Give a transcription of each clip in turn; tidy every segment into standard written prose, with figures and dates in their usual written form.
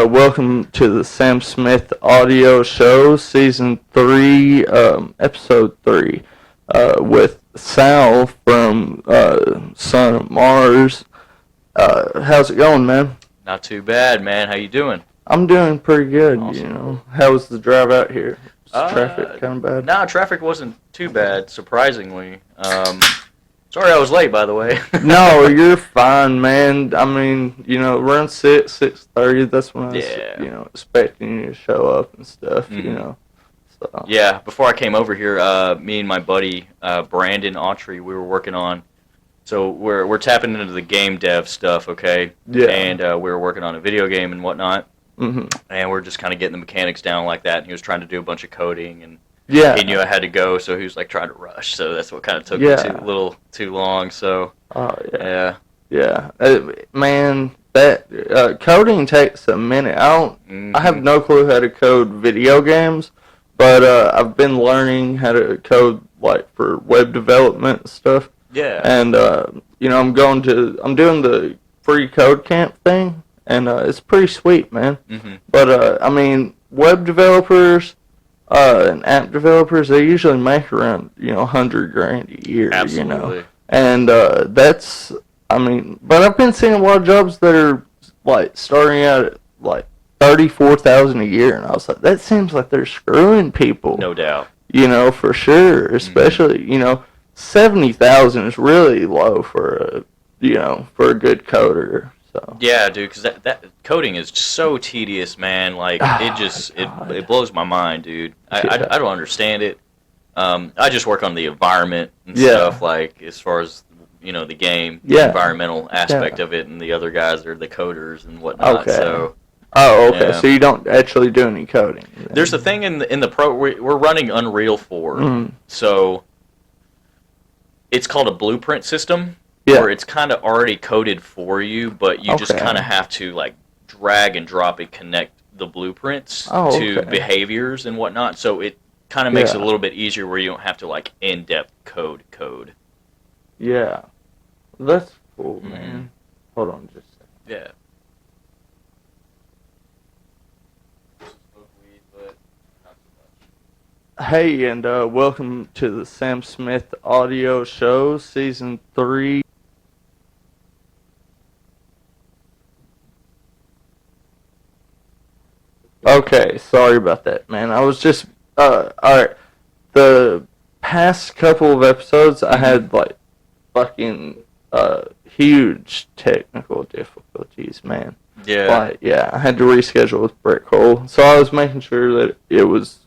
welcome to the Sam Smith Audio Show, Season 3, Episode 3, with Sal from Son of Mars. How's it going, man? Not too bad, man. How you doing? I'm doing pretty good, Awesome. you know. How was the drive out here? Was traffic kind of bad? No, traffic wasn't too bad, surprisingly. Sorry I was late, by the way. No, you're fine, man. I mean, you know, around 6:30, that's when I was, expecting you to show up and stuff, you know. So. Yeah, before I came over here, me and my buddy, Brandon Autry, we were working on, so we're tapping into the game dev stuff, okay? Yeah. And we were working on a video game and whatnot, Mm-hmm. and we're just kind of getting the mechanics down like that, and he was trying to do a bunch of coding, and Yeah. he knew I had to go, so he was like trying to rush, so that's what kind of took me a little too long, so. Oh, Yeah. Yeah. Man, that coding takes a minute. I have no clue how to code video games, but I've been learning how to code like for web development and stuff. Yeah. And I'm doing the free code camp thing, and it's pretty sweet, man. Mm-hmm. But I mean, web developers and app developers, they usually make around $100,000 a year. Absolutely. You know, and that's. I mean, but I've been seeing a lot of jobs that are like starting out at like $34,000 a year, and I was like, that seems like they're screwing people. No doubt. You know, for sure. Especially, $70,000 is really low for a good coder. So. Yeah, dude, because that coding is so tedious, man. Like it blows my mind, dude. I don't understand it. I just work on the environment and stuff, like as far as the game, the environmental aspect of it, and the other guys are the coders and whatnot. Okay. So. Oh, okay. Yeah. So you don't actually do any coding. Then. There's a thing in the pro we're running Unreal 4, so it's called a blueprint system. Yeah. Where it's kind of already coded for you, but you just kind of have to like drag and drop and connect the blueprints to behaviors and whatnot. So it kind of makes it a little bit easier where you don't have to like in-depth code. Yeah, that's cool, man. Hold on, just a second. Yeah. Hey, and welcome to the Sam Smith Audio Show, Season 3. Okay, sorry about that, man. I was just, alright, the past couple of episodes, I had, like, fucking, huge technical difficulties, man. Yeah. Like, I had to reschedule with Brick Hole, so I was making sure that it was,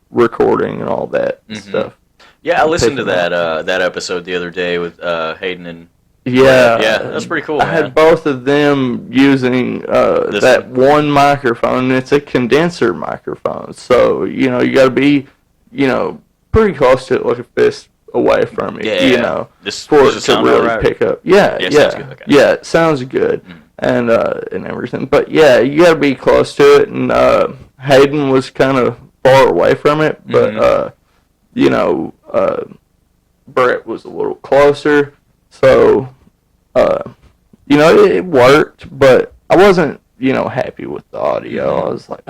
recording and all that stuff. Yeah, I listened to that episode the other day with Hayden and Yeah, that's pretty cool. I had both of them using that one microphone. It's a condenser microphone, so you got to be pretty close to it, like a fist away from it. For it to really pick up. Yeah. Sounds good. Okay. Yeah, it sounds good and everything. But yeah, you got to be close to it. And Hayden was kind of far away from it, but Brett was a little closer. So, it worked, but I wasn't, happy with the audio. I was like,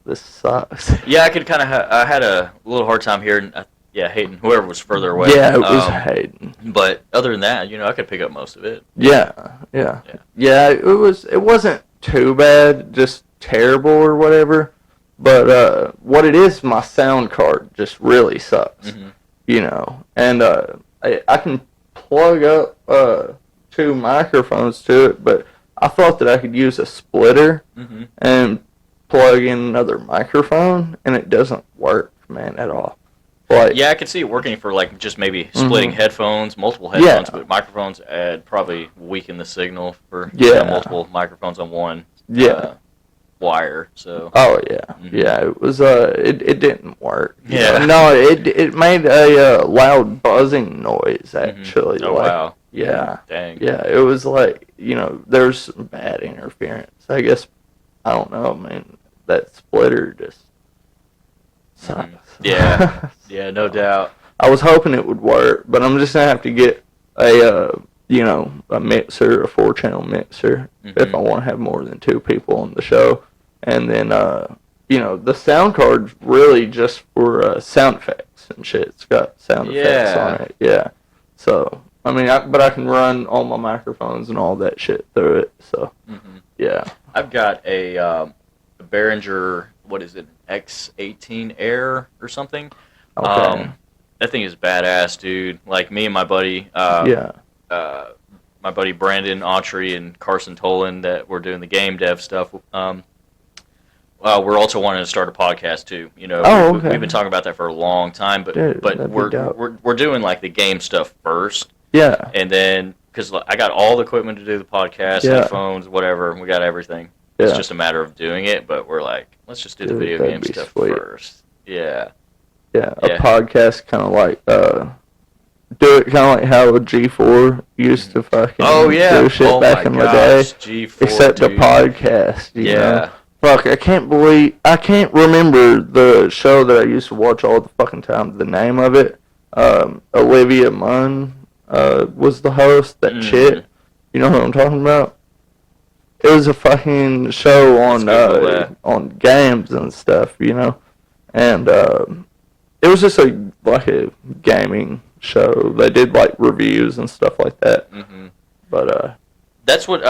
this sucks. Yeah, I could kind of. I had a little hard time hearing. Hayden, whoever was further away. Yeah, it was Hayden. But other than that, I could pick up most of it. Yeah. It wasn't too bad, just terrible or whatever. But what it is, my sound card just really sucks. And I can plug up 2 microphones to it, but I thought that I could use a splitter and plug in another microphone, and it doesn't work, man, at all. Like, I could see it working for like just maybe splitting headphones, multiple headphones, but microphones probably weaken the signal for multiple microphones on one wire. So. Oh yeah, it was it didn't work. Yeah. No, it made a loud buzzing noise actually. Oh wow. Yeah. Dang. Yeah, it was like there's some bad interference. I guess I don't know, man. That splitter just sucks. Yeah. Yeah, no doubt. I was hoping it would work, but I'm just gonna have to get a mixer, a 4-channel mixer, if I want to have more than 2 people on the show. and then the sound card's really just for sound effects and shit. It's got sound effects on it. Yeah. So I mean, but I can run all my microphones and all that shit through it. So yeah. I've got a Behringer, what is it, X18 Air or something. Okay. That thing is badass, dude. Like me and my buddy, my buddy Brandon Autry and Carson Tolan that we're doing the game dev stuff. We're also wanting to start a podcast too. We've been talking about that for a long time, but Dude, we're doing like the game stuff first. Yeah. And then because I got all the equipment to do the podcast, headphones, whatever, we got everything. Yeah. It's just a matter of doing it, but we're like, let's just do the video game stuff first. Yeah. Yeah, a podcast kind of like do it kind of like how a G4 used to fucking do shit back in the day. G4, except dude. the podcast, you know? Yeah. Fuck, I can't remember the show that I used to watch all the fucking time, the name of it. Olivia Munn was the host, that chick. You know who I'm talking about? It was a fucking show on games and stuff, and it was just like a gaming show. They did like reviews and stuff like that. But that's what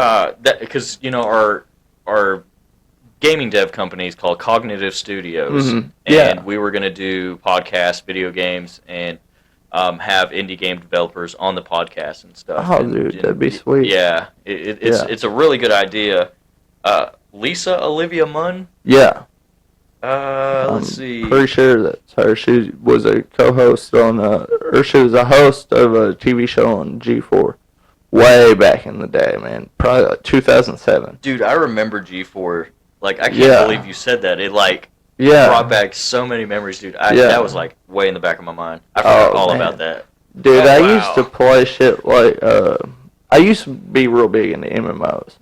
because our gaming dev company is called Cognitive Studios, and we were gonna do podcasts, video games, and have indie game developers on the podcast and stuff. Oh, dude, that'd be sweet. Yeah, it's a really good idea. Lisa Olivia Munn. Yeah. Let's see. Pretty sure that's her. She was a co-host or she was a host of a TV show on G4 way back in the day, man. Probably like 2007. Dude, I remember G4. Like, I can't believe you said that. It brought back so many memories, dude. That was like way in the back of my mind. I forgot all about that. Dude, I used to play shit like I used to be real big into MMOs.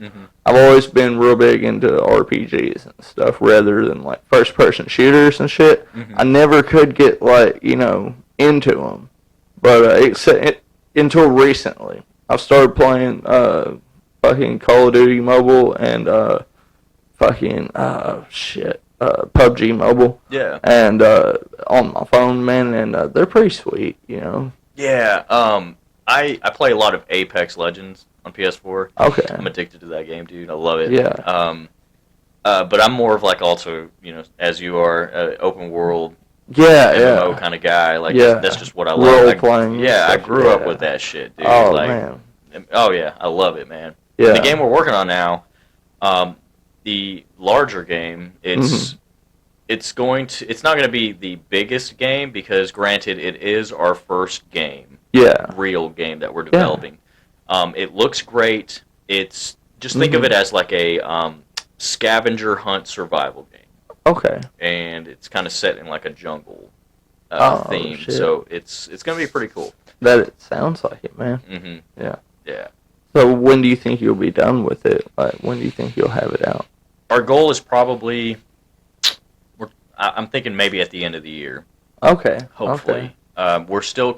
I've always been real big into RPGs and stuff rather than like first person shooters and shit. I never could get into them. But until recently, I've started playing fucking Call of Duty Mobile and PUBG Mobile. Yeah. And on my phone, man, and they're pretty sweet, Yeah. I play a lot of Apex Legends on PS4. Okay. I'm addicted to that game, dude. I love it. Yeah. But I'm more of like also, as you are, open world MMO kind of guy. Like that's just what I love. Role playing. Yeah, I grew up with that shit, dude. Oh, man. Oh yeah, I love it, man. Yeah. The game we're working on now, the larger game, it's not going to be the biggest game because granted it is our first game. Yeah. Real game that we're developing. It looks great. It's just think of it as like a scavenger hunt survival game. Okay. And it's kind of set in like a jungle theme. Shit. So it's going to be pretty cool. It sounds like it, man. Yeah. Yeah. So when do you think you'll be done with it? Like, when do you think you'll have it out? Our goal is probably, I'm thinking maybe at the end of the year. Okay. Hopefully. Okay. We're still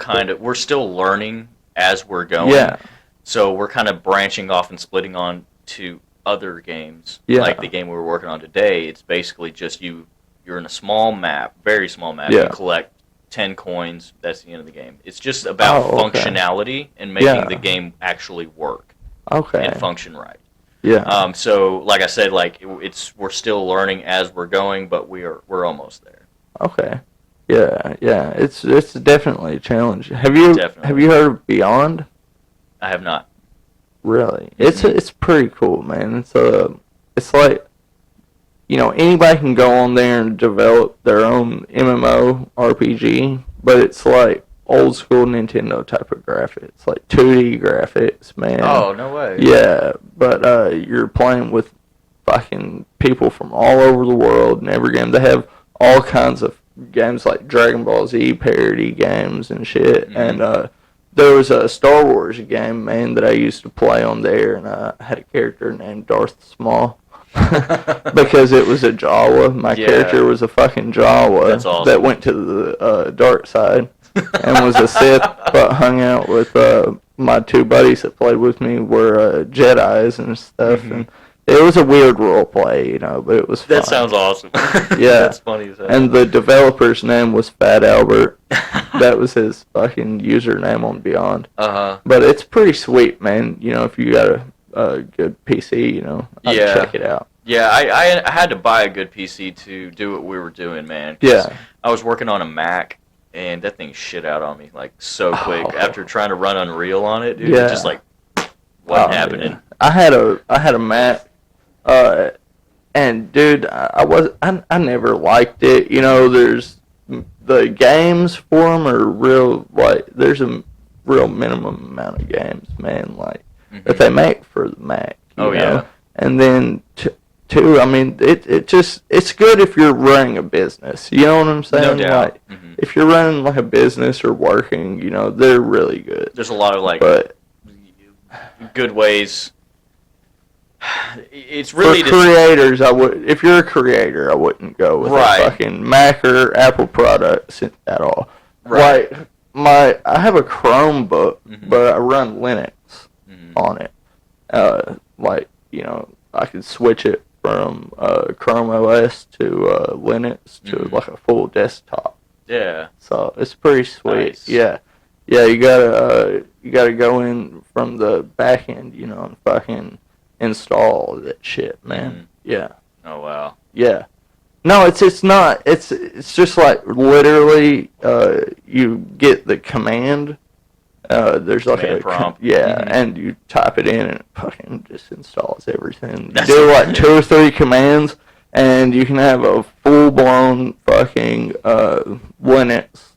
learning as we're going. Yeah. So we're kind of branching off and splitting on to other games. Yeah. Like the game we were working on today, it's basically just you're in a small map, very small map. Yeah. You collect 10 coins. That's the end of the game. It's just about functionality and making the game actually work. Okay. And function right. Yeah. So like I said, we're still learning as we're going, but we're almost there. Okay. Yeah. It's definitely a challenge. Have you heard of Beyond? I have not. Really? It's pretty cool, man. It's like anybody can go on there and develop their own MMO RPG, but it's like old school Nintendo type of graphics, like 2D graphics, man. Oh, no way. Yeah, but you're playing with fucking people from all over the world in every game. They have all kinds of games like Dragon Ball Z parody games and shit. And there was a Star Wars game, man, that I used to play on there, and I had a character named Darth Small. Because it was a Jawa. My character was a fucking Jawa. That's awesome. That went to the dark side and was a Sith, but hung out with my two buddies that played with me were Jedis and stuff. And It was a weird role play, you know, but it was fun. That sounds awesome. Yeah. That's funny as hell. And the developer's name was Fat Albert. That was his fucking username on Beyond. But it's pretty sweet, man. You know, if you got a good PC, you know, I'd check it out. Yeah, I had to buy a good PC to do what we were doing, man. Yeah. I was working on a Mac, and that thing shit out on me, like, so quick. After trying to run Unreal on it, dude, it just, like, wasn't happening. Yeah. I had a Mac, and, dude, I never liked it. You know, there's, the games for them are real, like, there's a real minimum amount of games, man, like, that they make for the Mac. You know? Yeah. And then, too, I mean, it's good if you're running a business. You know what I'm saying? No doubt. Like, if you're running like a business or working, you know, they're really good. There's a lot of like good ways. It's really for creators. If you're a creator, I wouldn't go with a fucking Mac or Apple products at all. Right. Like I have a Chromebook, but I run Linux on it. Like, you know, I could switch it from Chrome OS to Linux to like a full desktop. Yeah. So it's pretty sweet. Nice. Yeah. Yeah, you gotta go in from the back end, you know, and fucking install that shit, man. Yeah. Oh wow. Yeah. No, it's not. It's just like literally you get the command. There's like command prompt. And you type it in and it fucking just installs everything. That's You do like 2 or 3 commands and you can have a full blown fucking Linux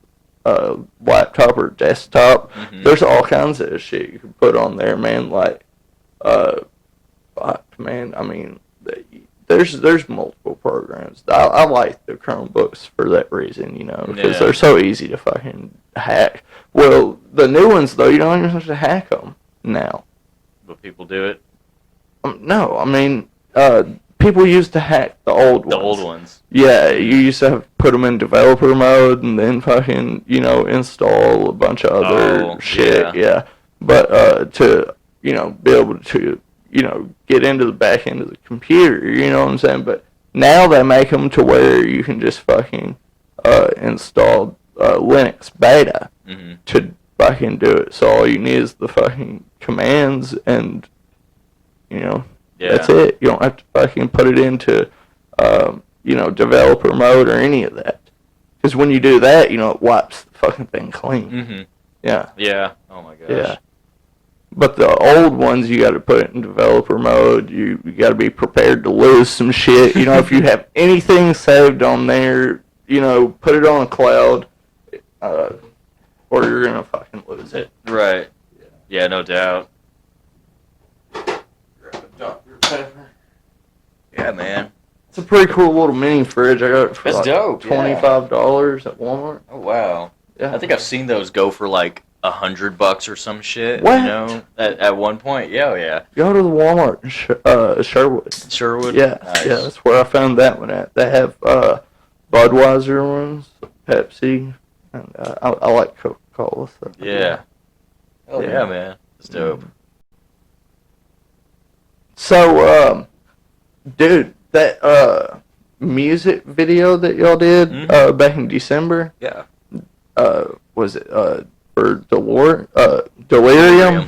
laptop or desktop. There's all kinds of shit you can put on there, man. Like, man, I mean, there's multiple programs. I like the Chromebooks for that reason, you know, because they're so easy to fucking hack. Well, the new ones though, you don't even have to hack them now. But people do it. No, I mean, people used to hack the old ones. The old ones. Yeah, you used to have to put them in developer mode and then fucking, you know, install a bunch of other shit. Yeah. But to, you know, be able to, you know, get into the back end of the computer, you know what I'm saying? But now they make them to where you can just fucking install Linux beta to fucking do it. So all you need is the fucking commands and, you know, that's it. You don't have to fucking put it into, you know, developer mode or any of that. Because when you do that, you know, it wipes the fucking thing clean. Yeah. Yeah. Oh my gosh. Yeah. But the old ones, you got to put it in developer mode. You got to be prepared to lose some shit. You know, if you have anything saved on there, you know, put it on a cloud, or you're gonna fucking lose it. Right. Yeah, no doubt. Dr. Pepper. Yeah, man. It's a pretty cool little mini fridge. I got it for That's like dope. $25 at Walmart. Oh wow. Yeah. I think I've seen those go for like $100 or some shit. What? You know, at one point. Yeah, yeah. Go to the Walmart in Sherwood. Sherwood. Yeah, Nice. yeah, that's where I found that one at. They have Budweiser ones, Pepsi, and I like Coca-Cola. So. Yeah. Oh yeah, man. That's dope. So, dude, that music video that y'all did back in December. Yeah. Was it for Delirium?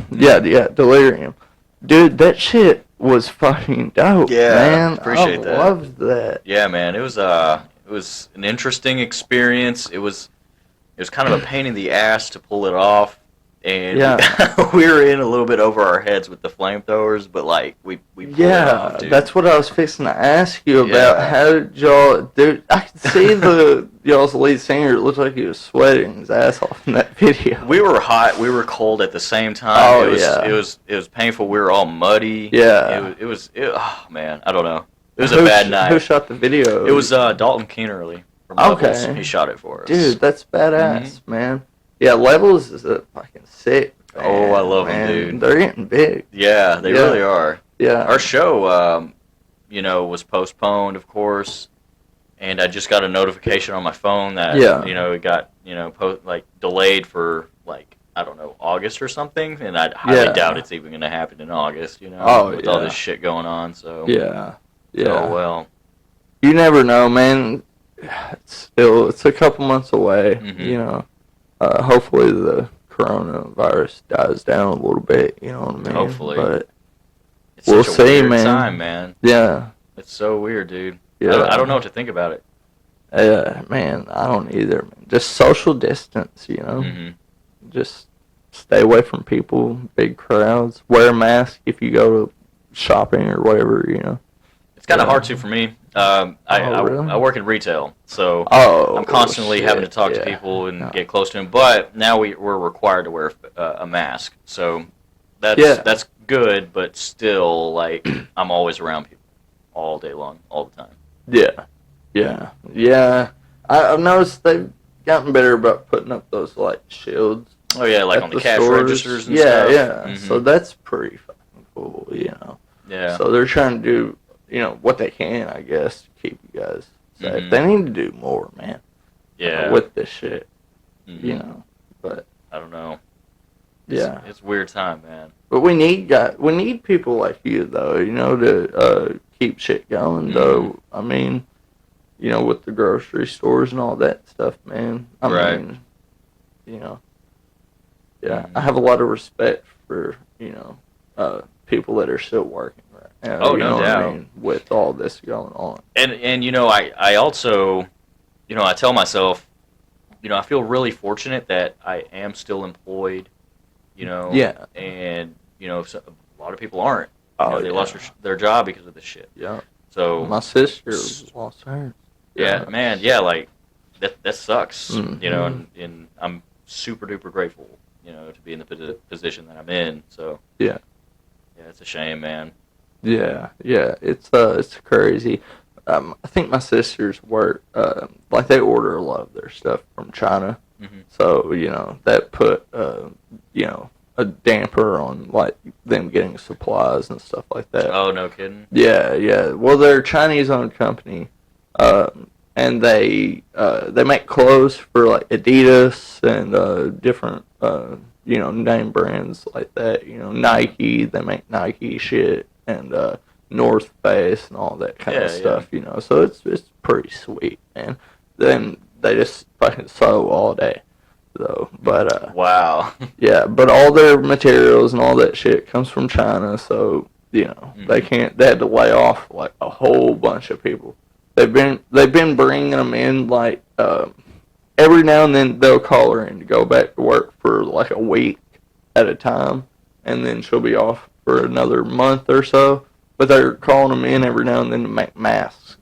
Yeah, Delirium. Dude, that shit was fucking dope. Yeah, man. appreciate that. I loved that. Yeah, man. It was an interesting experience. It was kind of a pain in the ass to pull it off, and we were in a little bit over our heads with the flamethrowers, but like we pulled it off, dude. That's what I was fixing to ask you about. Yeah. How did y'all? Dude, I could see y'all's lead singer. It looked like he was sweating his ass off in that video. We were hot. We were cold at the same time. Oh, It was painful. We were all muddy. Yeah. Oh man, I don't know. It was a bad night. Who shot the video? It was Dalton Keenerly from Levels. He shot it for us. Dude, that's badass, man. Yeah, Levels is a fucking sick. Oh, I love them, dude. They're getting big. Yeah, they really are. Yeah. Our show, you know, was postponed, of course, and I just got a notification on my phone that, you know, it got, you know, delayed for, like, I don't know, August or something, and I highly doubt it's even going to happen in August, you know, with all this shit going on. So yeah. Oh well. You never know, man. It's a couple months away. Mm-hmm. You know, hopefully the coronavirus dies down a little bit. You know what I mean? Hopefully, but it's we'll such a see, weird man. time, man. Yeah, it's so weird, dude. Yeah, I don't know what to think about it. Man, I don't either. Man. Just social distance, you know. Mm-hmm. Just stay away from people, big crowds. Wear a mask if you go to shopping or whatever, you know. It's kind of hard to for me. Really? I work in retail, so I'm constantly having to talk to people and get close to them. But now we're required to wear a mask, so that's good. But still, like I'm always around people all day long, all the time. Yeah. I've noticed they've gotten better about putting up those like shields. Oh yeah, like on the cash stores. registers and stuff. Yeah. Mm-hmm. So that's pretty fucking cool, you know. Yeah. So they're trying to do, you know, what they can, I guess, to keep you guys safe. Mm-hmm. They need to do more, man. Yeah. With this shit, mm-hmm. you know. But I don't know. It's a weird time, man. But we need people like you, though, you know, to keep shit going. Mm-hmm. Though, I mean, you know, with the grocery stores and all that stuff, man. I mean, you know, I have a lot of respect for, you know, people that are still working right now. Oh, you no know doubt. What I mean, with all this going on. And you know, I also, you know, I tell myself, you know, I feel really fortunate that I am still employed, you know. Yeah. And, you know, a lot of people aren't. Oh, you know, they lost their job because of this shit. Yeah. So my sister lost hers. Yeah, man. Yeah, like that sucks. Mm-hmm. You know, and I'm super duper grateful, you know, to be in the position that I'm in. So yeah, it's a shame, man. Yeah, it's crazy. I think my sisters work like they order a lot of their stuff from China, mm-hmm. so you know that put you know a damper on like them getting supplies and stuff like that. Oh, no kidding. Yeah. Well, they're a Chinese-owned company. And they make clothes for like Adidas and different you know name brands like that. You know Nike, they make Nike shit and North Face and all that kind of stuff. You know, so it's pretty sweet, man. Then they just fucking sew all day, though. But wow. Yeah, but all their materials and all that shit comes from China, so you know mm-hmm. They had to lay off like a whole bunch of people. They've been bringing them in like every now and then they'll call her in to go back to work for like a week at a time, and then she'll be off for another month or so. But they're calling them in every now and then to make masks.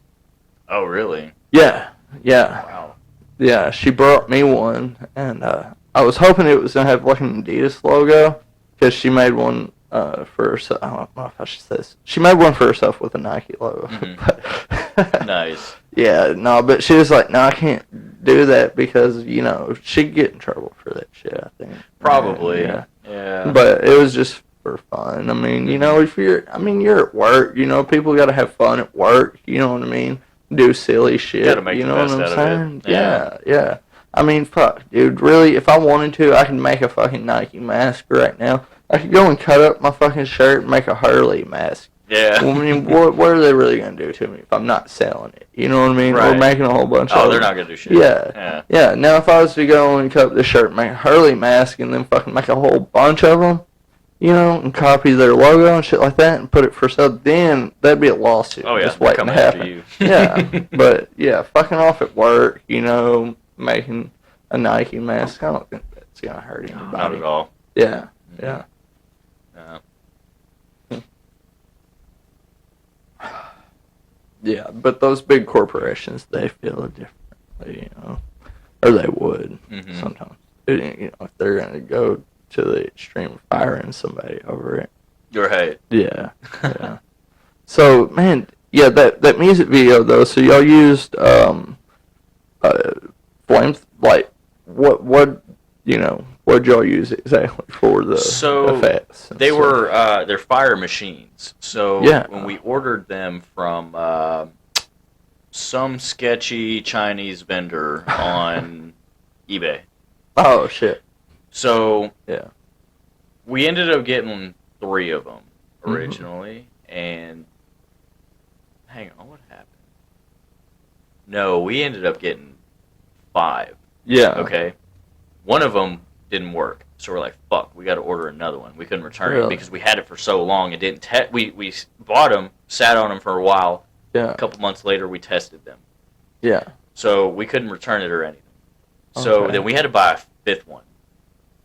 Oh, really? Yeah. Wow. Yeah, she brought me one, and I was hoping it was gonna have like an Adidas logo because she made one. For herself, I don't know if I should say this. She made one for herself with a Nike logo. Mm-hmm. Nice. Yeah, no, but she was like, no, I can't do that because, you know, she'd get in trouble for that shit, I think. Probably. Yeah. But it was just for fun. I mean, you know, you're at work, you know, people got to have fun at work, you know what I mean? Do silly shit, gotta make you the know best what I'm out saying? of it. Yeah. I mean, fuck, dude, really, if I wanted to, I could make a fucking Nike mask right now. I could go and cut up my fucking shirt and make a Hurley mask. Yeah. Well, I mean, what are they really going to do to me if I'm not selling it? You know what I mean? Right. Or making a whole bunch of... Oh, they're not going to do shit. Yeah. Now, if I was to go and cut up the shirt and make a Hurley mask and then fucking make a whole bunch of them, you know, and copy their logo and shit like that and put it for sale, then that'd be a lawsuit. Oh, yeah. Just waiting to happen. You. Yeah. But, yeah, fucking off at work, you know, making a Nike mask, I don't think that's going to hurt anybody. Not at all. Yeah. Yeah, but those big corporations, they feel it differently, you know, or they would sometimes. You know, if they're going to go to the extreme of firing somebody over it. You're right. Yeah. So, man, yeah, that music video, though, so y'all used flames, like, what, you know, what'd y'all use exactly for the effects? They were, they're fire machines. So when we ordered them from some sketchy Chinese vendor on eBay. Oh, shit. So Yeah. we ended up getting 3 of them originally, Mm-hmm. and hang on, what happened? No, we ended up getting 5. Yeah. Okay. One of them didn't work, so we're like, "Fuck, we got to order another one." We couldn't return it Really? because we had it for so long. It didn't. We bought them, sat on them for a while. Yeah. A couple months later, we tested them. Yeah. So we couldn't return it or anything. So then we had to buy a 5th one,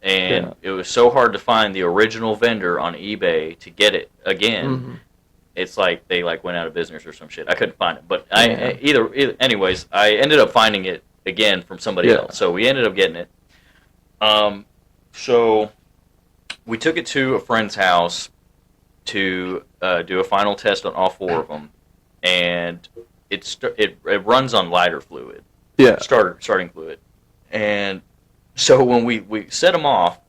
and it was so hard to find the original vendor on eBay to get it again. Mm-hmm. It's like they went out of business or some shit. I couldn't find it, but anyways, I ended up finding it again from somebody else. So we ended up getting it. So we took it to a friend's house to do a final test on all 4 of them, and it runs on lighter fluid. Yeah. Starting fluid. And so when we set them off,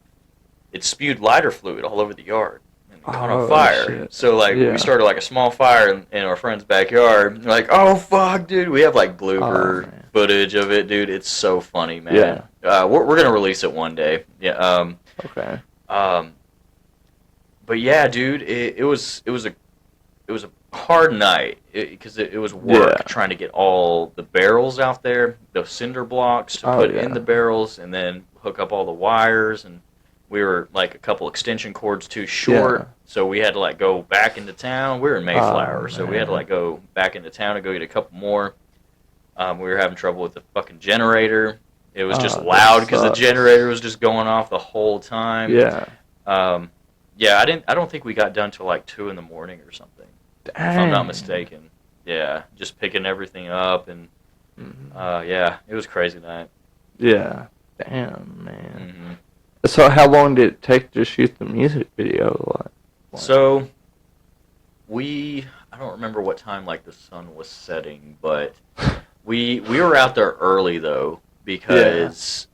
it spewed lighter fluid all over the yard. And it caught on fire. Shit. So we started a small fire in our friend's backyard. Like, oh fuck, dude. We have blooper footage of it, dude. It's so funny, man. Yeah. We're gonna release it one day. Yeah. Okay. But yeah, dude, it was a hard night because it was work trying to get all the barrels out there, the cinder blocks to put in the barrels, and then hook up all the wires. And we were a couple extension cords too short, so we had to go back into town. We were in Mayflower, so we had to go back into town to go get a couple more. We were having trouble with the fucking generator. It was just loud because the generator was just going off the whole time. Yeah. Yeah, I don't think we got done till 2 in the morning or something. Dang. If I'm not mistaken. Yeah, just picking everything up, and yeah, it was a crazy night. Yeah. Damn, man. Mm-hmm. So how long did it take to shoot the music video? So I don't remember what time the sun was setting, but we were out there early though because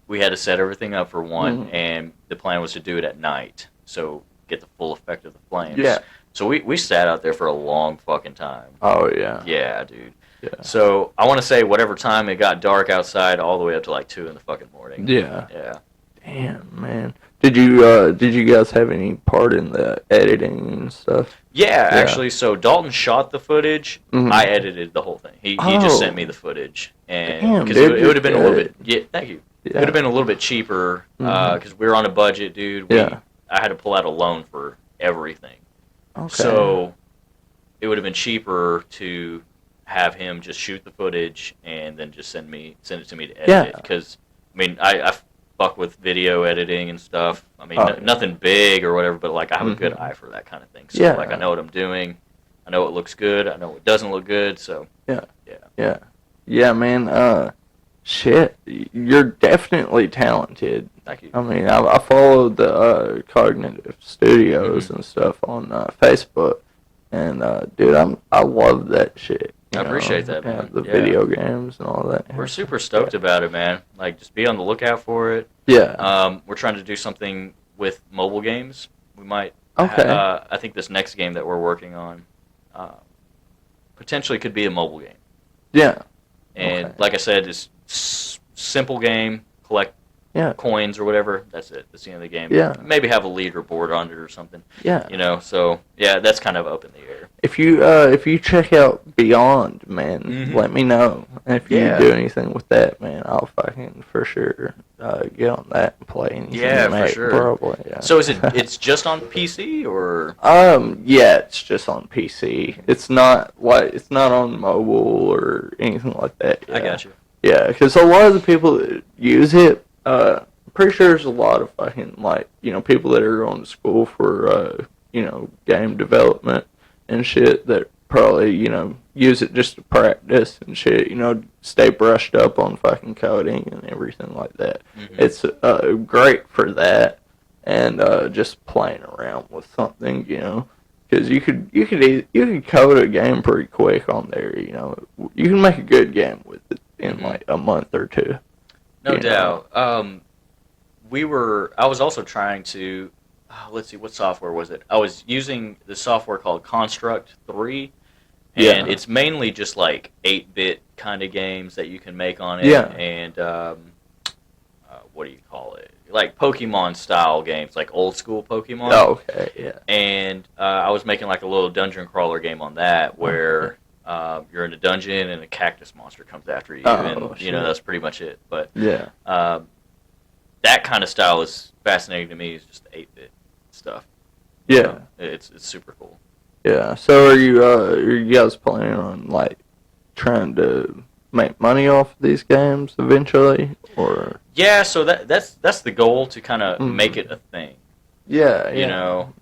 we had to set everything up for one, and the plan was to do it at night, so get the full effect of the flames. Yeah. So we sat out there for a long fucking time. Oh, yeah. Yeah, dude. Yeah. So I want to say whatever time it got dark outside, all the way up to 2 in the fucking morning. Yeah. Yeah. Damn, man. Did you guys have any part in the editing and stuff? Yeah, actually. So Dalton shot the footage. Mm-hmm. I edited the whole thing. He just sent me the footage, and because it would have been a little bit. Yeah, thank you. Yeah. It would have been a little bit cheaper because we were on a budget, dude. I had to pull out a loan for everything. Okay. So it would have been cheaper to have him just shoot the footage and then just send it to me to edit it. Because I fuck with video editing and stuff. Nothing big or whatever, but I have a good eye for that kind of thing. So I know what I'm doing. I know what looks good. I know what doesn't look good. So yeah, man. Shit, you're definitely talented. Thank you. I followed the Cognitive Studios and stuff on Facebook, and dude, I love that shit. I appreciate that, man. The video games and all that. We're super stoked about it, man. Just be on the lookout for it. Yeah. We're trying to do something with mobile games. We might. Okay. I think this next game that we're working on potentially could be a mobile game. Yeah. And like I said, it's simple game. Collect coins or whatever. That's it. That's the end of the game. Yeah. Maybe have a leaderboard on it or something. Yeah. So that's kind of up in the air. If you check out Beyond, man, let me know. And if you do anything with that, man, I'll fucking for sure get on that and play anything. Yeah, for sure. Probably. Yeah. So it's just on PC or? Yeah, it's just on PC. It's not on mobile or anything like that. Yeah. I got you. Yeah, because a lot of the people that use it, I'm pretty sure there's a lot of fucking people that are going to school for game development and shit that probably use it just to practice and shit. Stay brushed up on fucking coding and everything like that. Mm-hmm. It's great for that and just playing around with something, because you could code a game pretty quick on there. You can make a good game with it in a month or two. No doubt. I was also trying to, let's see, what software was it? I was using the software called Construct 3, and it's mainly just 8-bit kind of games that you can make on it. Yeah. And what do you call it? like Pokemon style games, like old school Pokemon. Oh, okay, yeah. And I was making like a little dungeon crawler game on that where you're in a dungeon and a cactus monster comes after you, and you know that's pretty much it. But yeah, that kind of style is fascinating to me. Is just the 8-bit stuff. Yeah, it's super cool. Yeah. So are you guys planning on like trying to make money off of these games eventually, or? Yeah, so that's the goal, to kind of make it a thing. Yeah, you know,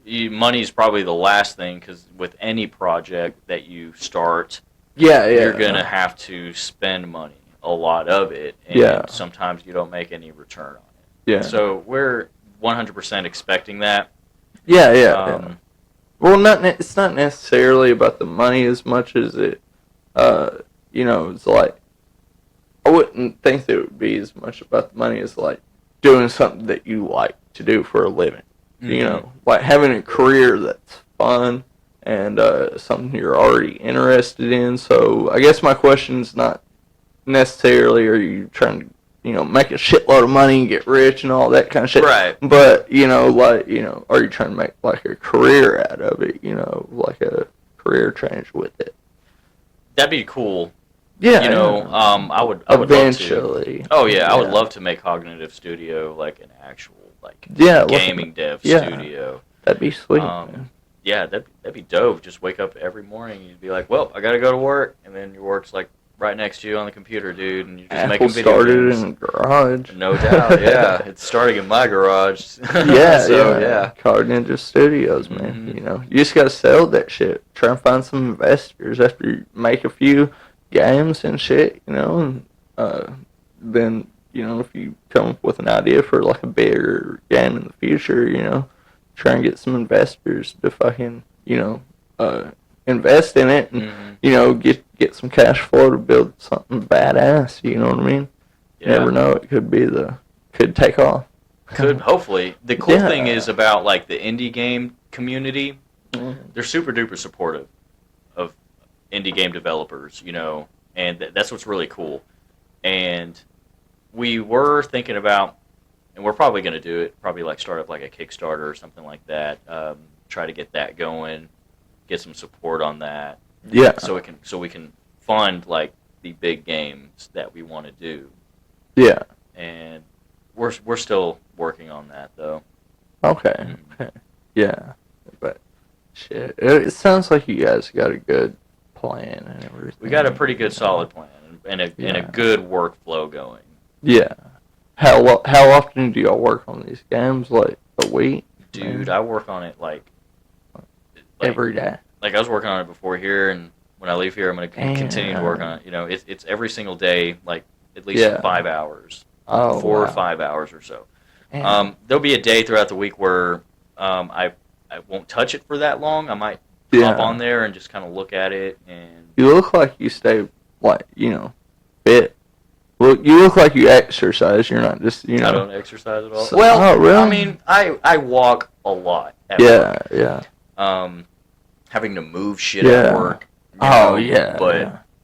money is probably the last thing, because with any project that you start, you're gonna have to spend money, a lot of it, and sometimes you don't make any return on it. Yeah. So we're 100% expecting that. Yeah. Well, it's not necessarily about the money as much as it, it's like, I wouldn't think that it would be as much about the money as like doing something that you like to do for a living. Mm-hmm. You know, like having a career that's fun and something you're already interested in. So I guess my question is not necessarily are you trying to, make a shitload of money and get rich and all that kind of shit. Right. But, are you trying to make like a career out of it, like a career change with it? That'd be cool. Yeah. I would eventually. Love to. Oh yeah, I would love to make Cognitive Studio like an actual gaming dev studio. That'd be sweet. Man. Yeah, that'd be dope. Just wake up every morning and you'd be like, well, I gotta go to work, and then your work's like right next to you on the computer, dude, and you're just making video games. Started in a garage. No doubt, yeah. It's starting in my garage. Yeah. Cognitive Studios, man. Mm-hmm. You just gotta sell that shit. Try and find some investors after you make a few games and shit, and then, if you come up with an idea for like a bigger game in the future, try and get some investors to fucking, invest in it and, get some cash flow to build something badass, you know what I mean? Yeah. You never know, it could take off. Could, hopefully. The cool thing is about like the indie game community, they're super duper supportive of indie game developers, and that's what's really cool. And we were thinking about, and we're probably going to do it, probably like start up like a Kickstarter or something like that, try to get that going, get some support on that. Yeah. So we can fund like the big games that we want to do. Yeah. And we're still working on that though. Okay. Yeah. But shit, it sounds like you guys got a good plan and everything. We got a pretty good solid plan and a good workflow going. Yeah. How often do y'all work on these games? Like a week? Dude, I work on it like every day. Like I was working on it before here, and when I leave here, I'm going to continue to work on it. It's every single day, like at least 5 hours, 4 or 5 hours or so. There'll be a day throughout the week where I won't touch it for that long. I might hop on there and just kind of look at it. And you look like you stay fit. Well, you look like you exercise. You're not just I don't exercise at all. Really? I mean, I walk a lot. At work. Having to move shit at work. But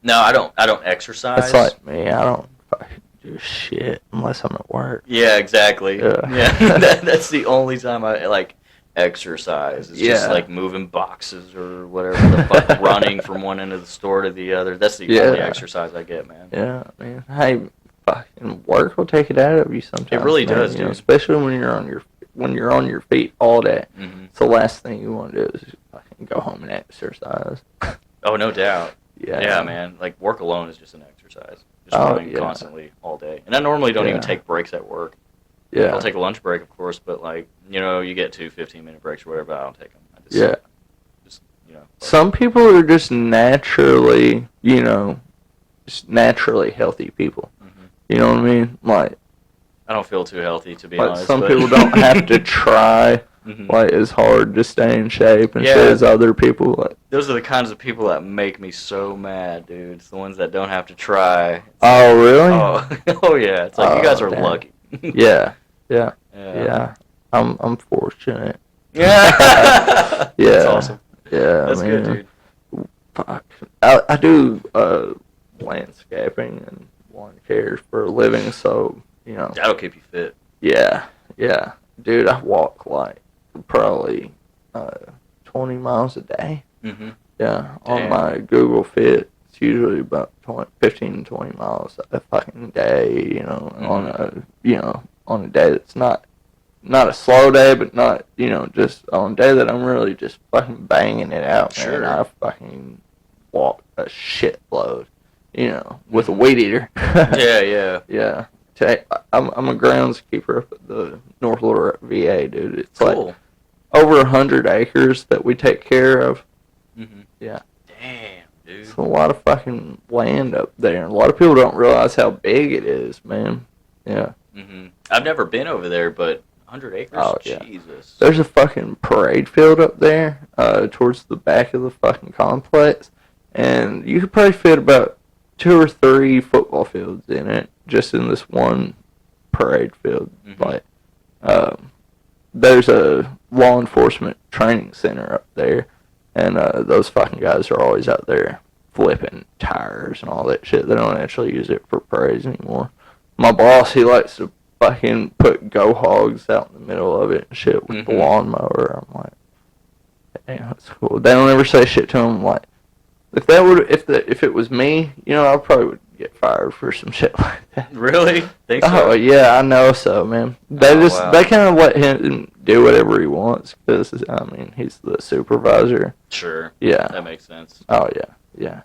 no, I don't exercise. It's like me. I don't fucking do shit unless I'm at work. Yeah, exactly. Yeah. That's the only time I like exercise. It's just like moving boxes or whatever the fuck, running from one end of the store to the other. That's the only exercise I get, man. Yeah, man. Hey, fucking work will take it out of you sometimes. It really does, dude. Especially when you're on your feet all day. Mm-hmm. It's the last thing you want to do is fucking go home and exercise. Oh, no doubt. Yeah, man. Like work alone is just an exercise. Just running constantly all day. And I normally don't even take breaks at work. Yeah. I'll take a lunch break, of course, but like, you get 2 15-minute breaks or whatever, but I don't take them. Some people are just naturally, healthy people. Mm-hmm. You know what I mean? Like, I don't feel too healthy, to be honest. Some people don't have to try as hard to stay in shape and shit as other people. Like, those are the kinds of people that make me so mad, dude. It's the ones that don't have to try. Oh, really? Oh yeah. It's like you guys are lucky. Yeah. I'm fortunate. Yeah. That's awesome. Yeah, that's good, dude. Fuck. I do landscaping and one cares for a living. So that'll keep you fit. Yeah, yeah, dude. I walk like probably 20 miles a day. Mm-hmm. Yeah, Damn. on my Google Fit, it's usually about 15 to 20 miles a fucking day. On a day that's not a slow day, but not just on a day that I'm really just fucking banging it out, man. Sure. I fucking walk a shitload, with a weed eater. Yeah. Yeah. I'm a groundskeeper up at the North Lorette VA, dude. It's cool. like over 100 acres that we take care of. Mm-hmm. Yeah. Damn, dude. It's a lot of fucking land up there. A lot of people don't realize how big it is, man. Yeah. Mm-hmm. I've never been over there, but 100 acres? Oh, yeah. Jesus. There's a fucking parade field up there towards the back of the fucking complex, and you could probably fit about 2 or 3 football fields in it, just in this one parade field. Mm-hmm. Like, there's a law enforcement training center up there, and those fucking guys are always out there flipping tires and all that shit. They don't actually use it for parades anymore. My boss, he likes to fucking put go hogs out in the middle of it and shit with the lawnmower. I'm like, damn, that's cool. They don't ever say shit to him. Like, if it was me, I probably would get fired for some shit like that. Really? Think so? Oh yeah, I know so, man. They they kind of let him do whatever he wants because he's the supervisor. Sure. Yeah. That makes sense. Oh yeah.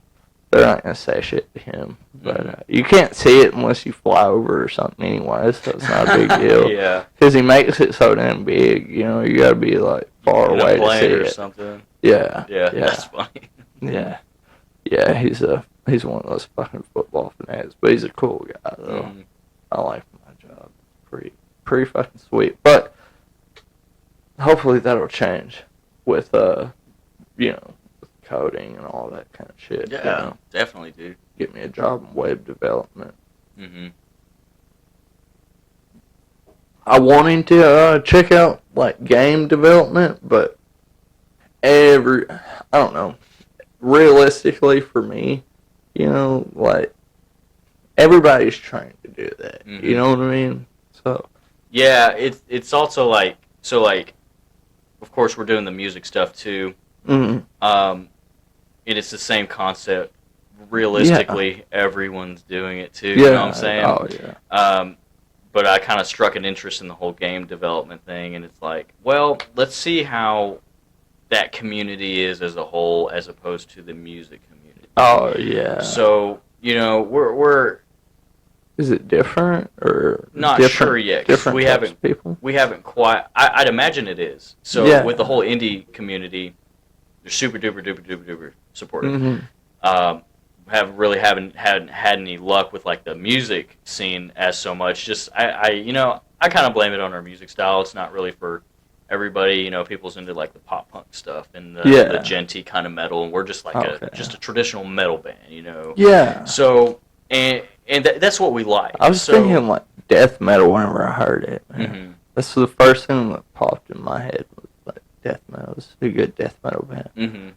They're not gonna say shit to him, but you can't see it unless you fly over or something anyway, so it's not a big deal. Yeah. Because he makes it so damn big, you gotta be like far away to see or it. Something. Yeah. That's funny. Yeah. Yeah, he's one of those fucking football fanatics, but he's a cool guy though. Mm. I like my job. Pretty fucking sweet. But hopefully that'll change with with coding and all that kind of shit. Yeah, definitely, dude. Get me a job in web development. Mm-hmm. I wanted to check out like game development, but I don't know. Realistically, for me, like everybody's trying to do that. Mm-hmm. You know what I mean? So yeah, it's also like of course we're doing the music stuff too. Mm-hmm. It's the same concept. Realistically, everyone's doing it too. Yeah. You know what I'm saying? Oh yeah. But I kind of struck an interest in the whole game development thing, and it's like, well, let's see how that community is as a whole, as opposed to the music community. Oh yeah. So we're is it different or not sure yet? Different we types haven't of people. We haven't quite. I'd imagine it is. So with the whole indie community, they're super duper supportive. Mm-hmm. Haven't had any luck with like the music scene as so much. Just I kind of blame it on our music style. It's not really for everybody. People's into like the pop punk stuff and the genty kind of metal, and we're just like just a traditional metal band. Yeah. So and that's what we like. I was thinking like death metal whenever I heard it. Mm-hmm. That's the first thing that popped in my head was like death metal. It's a good death metal band. Mm-hmm.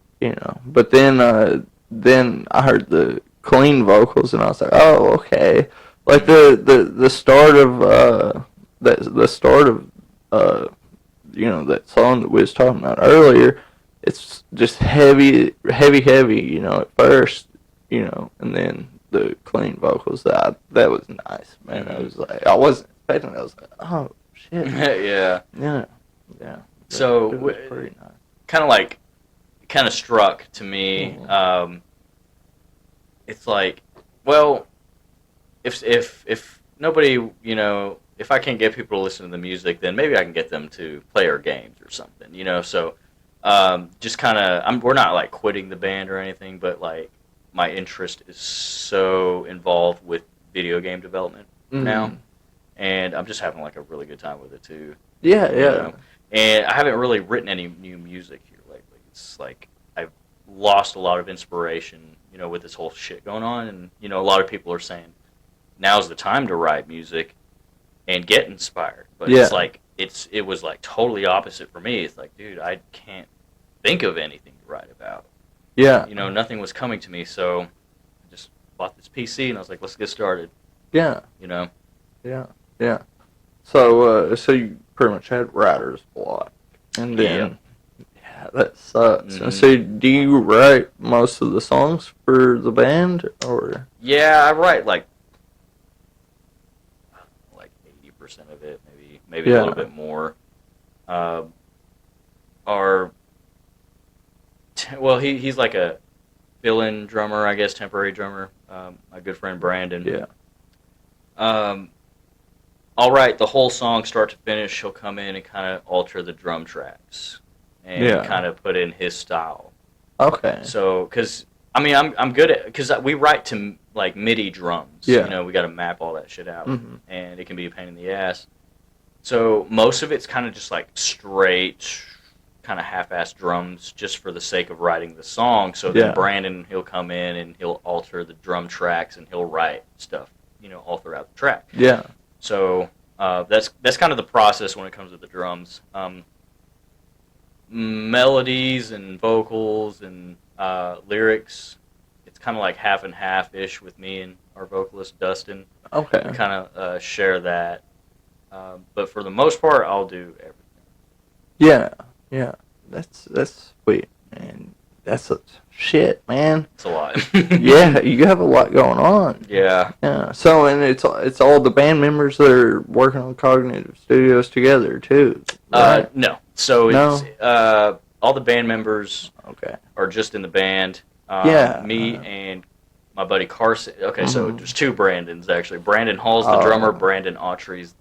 But then I heard the clean vocals and I was like, oh, okay. Like the start of that song that we was talking about earlier, it's just heavy, at first, and then the clean vocals, that was nice, man. I was like, I wasn't expecting it. I was like, oh, shit. Yeah. So, it was pretty nice. kind of struck to me, it's like, well, if nobody, if I can't get people to listen to the music, then maybe I can get them to play our games or something, so just kind of, we're not like quitting the band or anything, but like my interest is so involved with video game development now, and I'm just having like a really good time with it too. Yeah. And I haven't really written any new music here lately. It's like I've lost a lot of inspiration, with this whole shit going on, and a lot of people are saying now's the time to write music and get inspired. But it's like it was like totally opposite for me. It's like, dude, I can't think of anything to write about. Yeah. Nothing was coming to me, so I just bought this PC and I was like, let's get started. Yeah. You know. Yeah. Yeah. So so you pretty much had writer's block, and then yeah, that sucks. And so do you write most of the songs for the band, or? Yeah, I write like 80% of it, maybe a little bit more. Our well, he's like a fill-in drummer, I guess, temporary drummer. My good friend Brandon. Yeah. I'll write the whole song start to finish. He'll come in and kind of alter the drum tracks and kind of put in his style. Okay. So, because I mean, I'm good at, because we write to like MIDI drums. Yeah. You know, we got to map all that shit out, and it can be a pain in the ass. So most of it's kind of just like straight, kind of half-assed drums, just for the sake of writing the song. So then Brandon, he'll come in and he'll alter the drum tracks and he'll write stuff, you know, all throughout the track. Yeah. So that's kind of the process when it comes to the drums. Melodies and vocals and lyrics, it's kind of like half and half-ish with me and our vocalist Dustin. Okay. We kind of share that. But for the most part, I'll do everything. Yeah. Yeah. That's sweet, man. That's shit, man. It's a lot. Yeah, you have a lot going on. Yeah. Yeah. So, and it's all the band members that are working on Cognitive Studios together too. Right? No. So it's all the band members are just in the band. Me and my buddy Carson. Okay, so there's two Brandons actually. Brandon Hall's the drummer. Brandon Autry's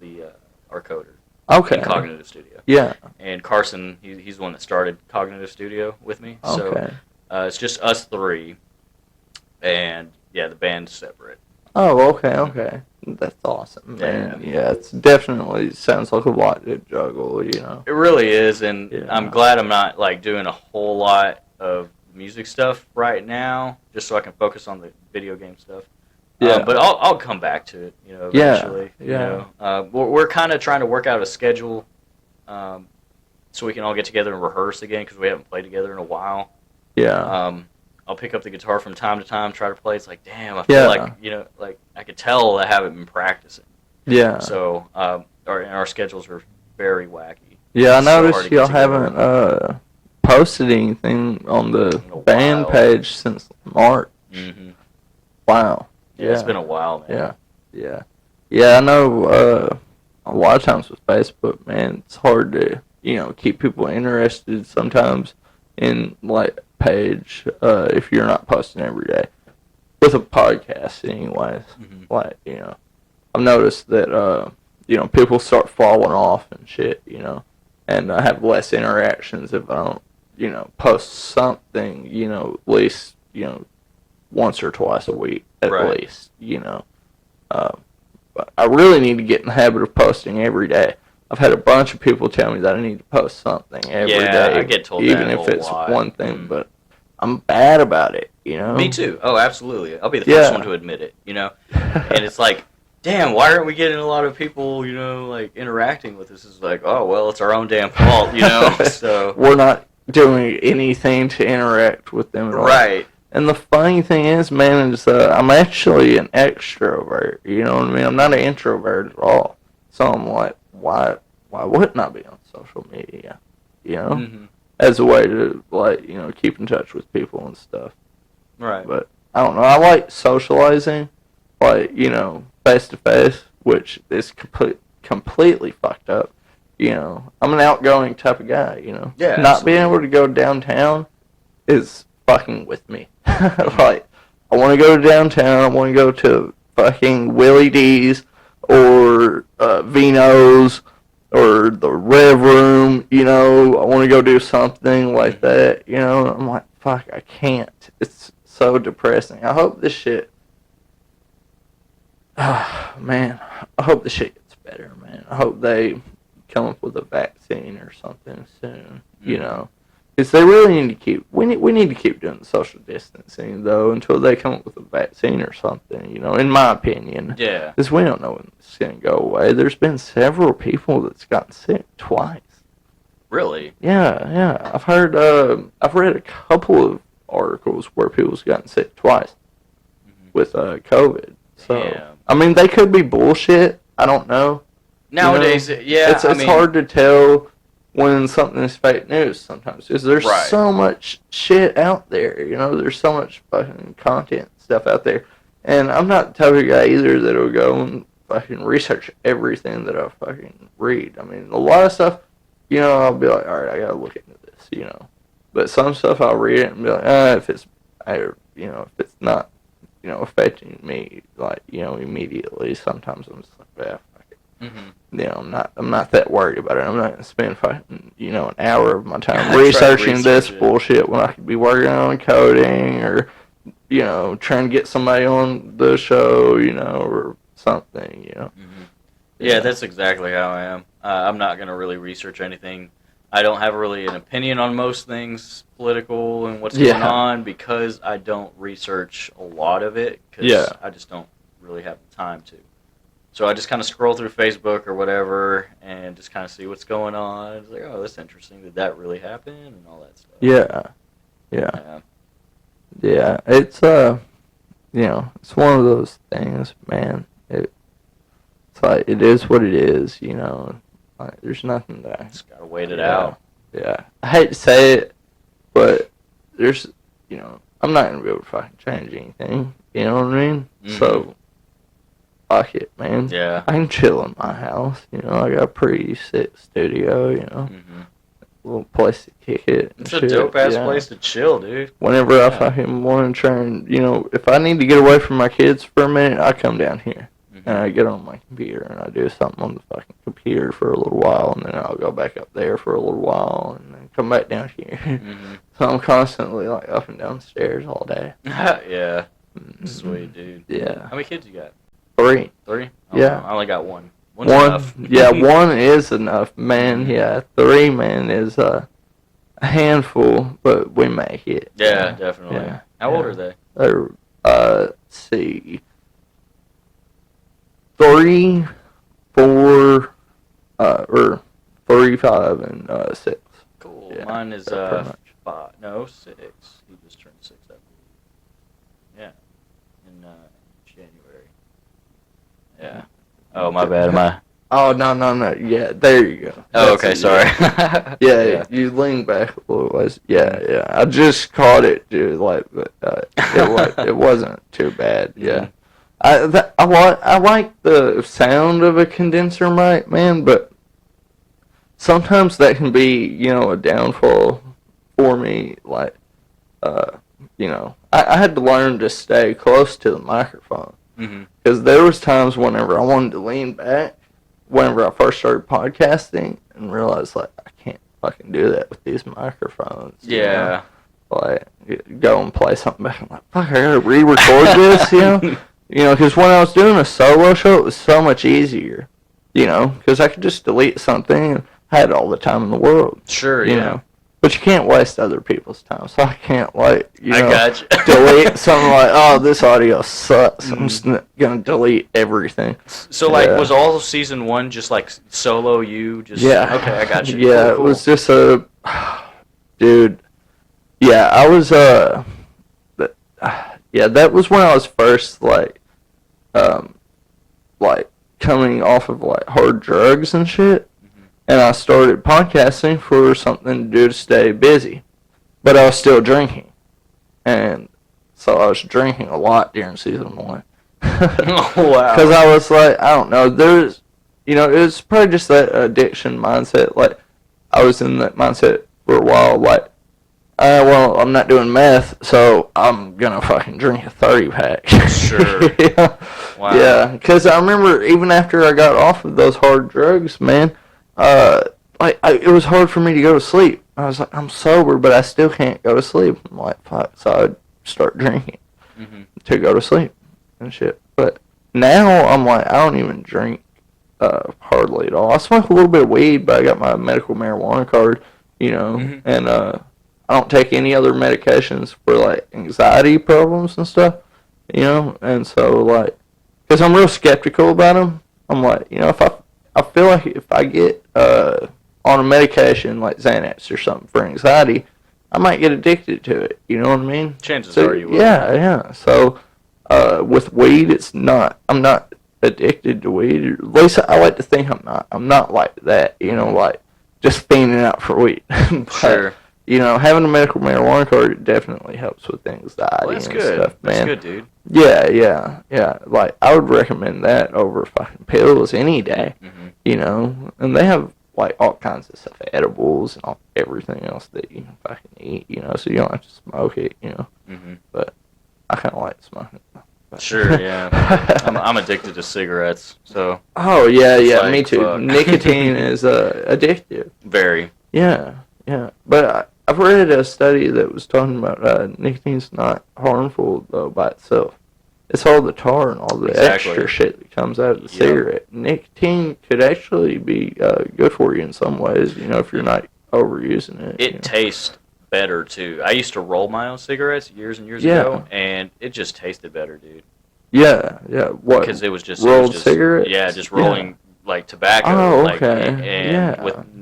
our coder. Okay. In Cognitive Studio. Yeah. And Carson, he's the one that started Cognitive Studio with me. So it's just us three, and yeah, the band's separate. Oh, okay. That's awesome, man. Yeah, it's definitely sounds like a lot to juggle, you know. It really is, and I'm glad I'm not like doing a whole lot of music stuff right now, just so I can focus on the video game stuff. Yeah, but I'll come back to it, you know, eventually. Yeah. You know, we're kind of trying to work out a schedule, so we can all get together and rehearse again because we haven't played together in a while. Yeah. I'll pick up the guitar from time to time, try to play. It's like, damn, I feel like, you know, like I could tell I haven't been practicing. Yeah. So, our schedules are very wacky. Yeah, I noticed y'all haven't posted anything on the band page since March. Mm-hmm. Wow. Yeah, it's been a while, man. Yeah, I know a lot of times with Facebook, man, it's hard to, you know, keep people interested sometimes in, like, page if you're not posting every day. With a podcast, anyways. Like, you know, I've noticed that, you know, people start falling off and shit, you know, and I have less interactions if I don't, you know, post something, you know, at least, you know, once or twice a week, at least, you know. But I really need to get in the habit of posting every day. I've had a bunch of people tell me that I need to post something every day. I get told even that if it's one thing, but I'm bad about it, you know? Me too. Oh, absolutely. I'll be the first one to admit it, you know? And it's like, damn, why aren't we getting a lot of people, you know, like, interacting with us? It's like, oh, well, it's our own damn fault, you know? So we're not doing anything to interact with them at all. Right. And the funny thing is, man, is I'm actually an extrovert, you know what I mean? I'm not an introvert at all. So I'm like, why wouldn't I be on social media, you know? As a way to, like, you know, keep in touch with people and stuff. Right. But, I don't know, I like socializing, like, you know, face-to-face, which is completely fucked up, you know. I'm an outgoing type of guy, you know. Yeah, not being able to go downtown is fucking with me. Like, I want to go to downtown, I want to go to fucking Willie D's, or Vino's, or the Rev Room, you know, I want to go do something like that, you know, I'm like, fuck, I can't. It's so depressing. I hope this shit, man, I hope this shit gets better, man. I hope they come up with a vaccine or something soon, you know, because they really need to keep, we need to keep doing the social distancing, though, until they come up with a vaccine or something, you know, in my opinion. Yeah. Because we don't know when it's going to go away. There's been several people that's gotten sick twice. Really? Yeah. I've heard, I've read a couple of articles where people's gotten sick twice with COVID. So, I mean, they could be bullshit. I don't know. Nowadays, yeah, it's hard to tell when something is fake news sometimes, because there's so much shit out there. There's so much fucking content stuff out there, and I'm not the type of guy either that'll go and fucking research everything that I fucking read. I mean, a lot of stuff, I'll be like, all right, I gotta look into this, but some stuff I'll read it and be like, if it's not, affecting me like, immediately, sometimes I'm just like, yeah. I'm not that worried about it. I'm not gonna spend fucking, an hour of my time researching this bullshit when I could be working on coding or, trying to get somebody on the show, or something, Yeah, that's exactly how I am. I'm not gonna really research anything. I don't have really an opinion on most things political and what's going on because I don't research a lot of it because I just don't really have the time to. So I just kind of scroll through Facebook or whatever and just kind of see what's going on. It's like, oh, that's interesting. Did that really happen? And all that stuff. Yeah. It's it's one of those things, man. It's like it is what it is. Like there's nothing that. Just gotta wait it out. Yeah. I hate to say it, but there's I'm not gonna be able to fucking change anything. You know what I mean? Mm-hmm. So. Fuck it, man. Yeah. I can chill in my house. I got a pretty sick studio, a little place to kick it. It's a dope-ass place to chill, dude. Whenever I fucking want to try and, if I need to get away from my kids for a minute, I come down here. And I get on my computer and I do something on the fucking computer for a little while, and then I'll go back up there for a little while, and then come back down here. So I'm constantly, like, up and down the stairs all day. Yeah. Sweet, dude. Yeah. How many kids you got? 3. 3? Oh, yeah. I only got 1. One's enough. Yeah, 1 is enough, man. Yeah, 3, man, is a handful, but we make it. Yeah, definitely. Yeah. How old are they? Let's see. 3, 4, or 3, 5, and 6. Cool. Yeah, mine is 5. No, 6. He just turned 6 that week. Yeah. In January. Yeah. Oh, my bad. Am I? Oh, no. Yeah, there you go. Oh, okay. Sorry. Yeah, you lean back a little ways. Yeah. I just caught it, dude. Like, but it wasn't too bad. Yeah. I like the sound of a condenser mic, man, but sometimes that can be, a downfall for me. Like, I had to learn to stay close to the microphone. Because there was times whenever I wanted to lean back, whenever I first started podcasting, and realized, like, I can't fucking do that with these microphones. Yeah. Like, go and play something back. I'm like, fuck, I gotta re-record this, because when I was doing a solo show, it was so much easier, because I could just delete something, and I had all the time in the world. Sure, yeah. But you can't waste other people's time, so I can't, I got you. delete something like, oh, this audio sucks. I'm just going to delete everything. So, was all of season 1 just, solo you? Yeah. Okay, I got you. Yeah, cool. It was just dude, yeah, I was, that was when I was first, coming off of, hard drugs and shit. And I started podcasting for something to do to stay busy. But I was still drinking. And so I was drinking a lot during season 1. Oh, wow. Because I was like, I don't know, it was probably just that addiction mindset. Like, I was in that mindset for a while, well, I'm not doing meth, so I'm gonna fucking drink a 30-pack. Sure. Yeah. Wow. Yeah, because I remember even after I got off of those hard drugs, man, it was hard for me to go to sleep. I was like, I'm sober, but I still can't go to sleep. I'm like, fuck. So I'd start drinking to go to sleep and shit. But now I'm like, I don't even drink hardly at all. I smoke a little bit of weed, but I got my medical marijuana card, and I don't take any other medications for anxiety problems and stuff, and so because I'm real skeptical about them. I'm like, if I feel like if I get on a medication like Xanax or something for anxiety, I might get addicted to it. You know what I mean? Chances are you will. Yeah. So with weed, it's not. I'm not addicted to weed. Or at least I like to think I'm not. I'm not like that, like just fiending out for weed. But, Sure. Having a medical marijuana card definitely helps with anxiety Well, that's and good. stuff, man. That's good, dude. Yeah. Like, I would recommend that over fucking pills any day, And they have, like, all kinds of stuff, edibles and everything else that you can fucking eat, so you don't have to smoke it, But I kind of like smoking. Sure, yeah. I'm addicted to cigarettes, so. Oh, yeah, like, me too. fuck. Nicotine is addictive. Very. Yeah. But I've read a study that was talking about nicotine's not harmful, though, by itself. It's all the tar and all the extra shit that comes out of the cigarette. Nicotine could actually be good for you in some ways, if you're not overusing it. It tastes better, too. I used to roll my own cigarettes years and years ago, and it just tasted better, dude. Yeah. What? Because it was just rolled cigarettes? Yeah, just rolling like tobacco. Oh, okay.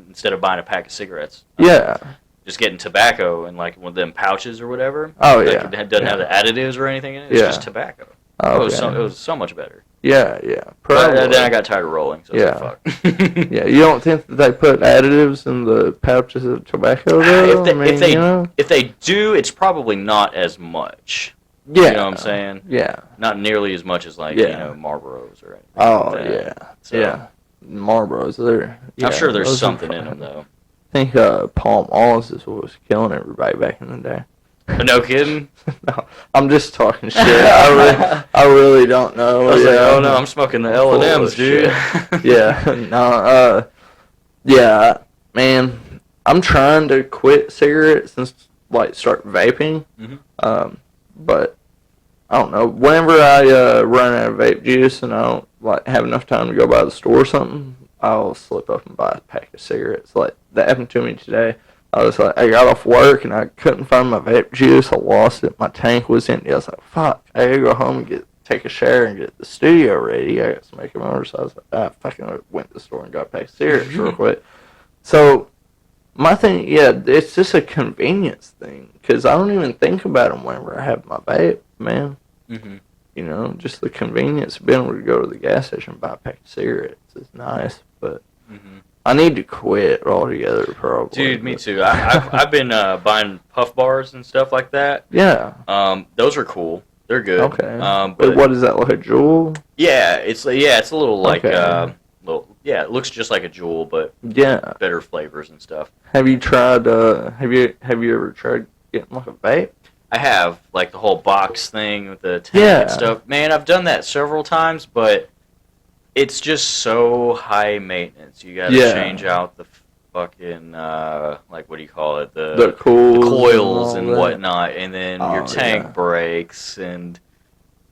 Instead of buying a pack of cigarettes. Yeah. Just getting tobacco and like one of them pouches or whatever. Oh, like, yeah. It doesn't have the additives or anything in it. It's just tobacco. Oh, it was so much better. Yeah. But then I got tired of rolling, so I was like, fuck. Yeah, you don't think that they put additives in the pouches of tobacco, though? If they do, it's probably not as much. Yeah. You know what I'm saying? Yeah. Not nearly as much as, like, Marlboros or anything. Oh, like yeah. that. So, yeah. Marlboros, I'm sure there's something in them, though. I think Pall Malls is what was killing everybody back in the day. No kidding? No, I'm just talking shit. I really don't know. I was like, oh no, I'm smoking the L&M's, dude. Yeah, man. I'm trying to quit cigarettes and start vaping. But I don't know. Whenever I run out of vape juice and I don't have enough time to go by the store or something, I'll slip up and buy a pack of cigarettes. Like that happened to me today. I got off work and I couldn't find my vape juice. I lost it. My tank was empty. I was like, fuck, I gotta go home and take a shower and get the studio ready. I got some making orders. So I was like, I fucking went to the store and got a pack of cigarettes real quick. So my thing, it's just a convenience thing. Because I don't even think about them whenever I have my vape, man. Just the convenience of being able to go to the gas station and buy a pack of cigarettes is nice. But I need to quit altogether, probably. Dude, me too. I've been buying puff bars and stuff like that. Yeah. Those are cool. They're good. Okay. But what is that, like a Jewel? Yeah, it's a little like it looks just like a Jewel, but better flavors and stuff. Have you tried? Have you ever tried getting like a vape? I have, like the whole box thing with the tank and stuff. Man, I've done that several times, but it's just so high maintenance. You gotta change out the fucking what do you call it? The coils and whatnot, and then your tank breaks, and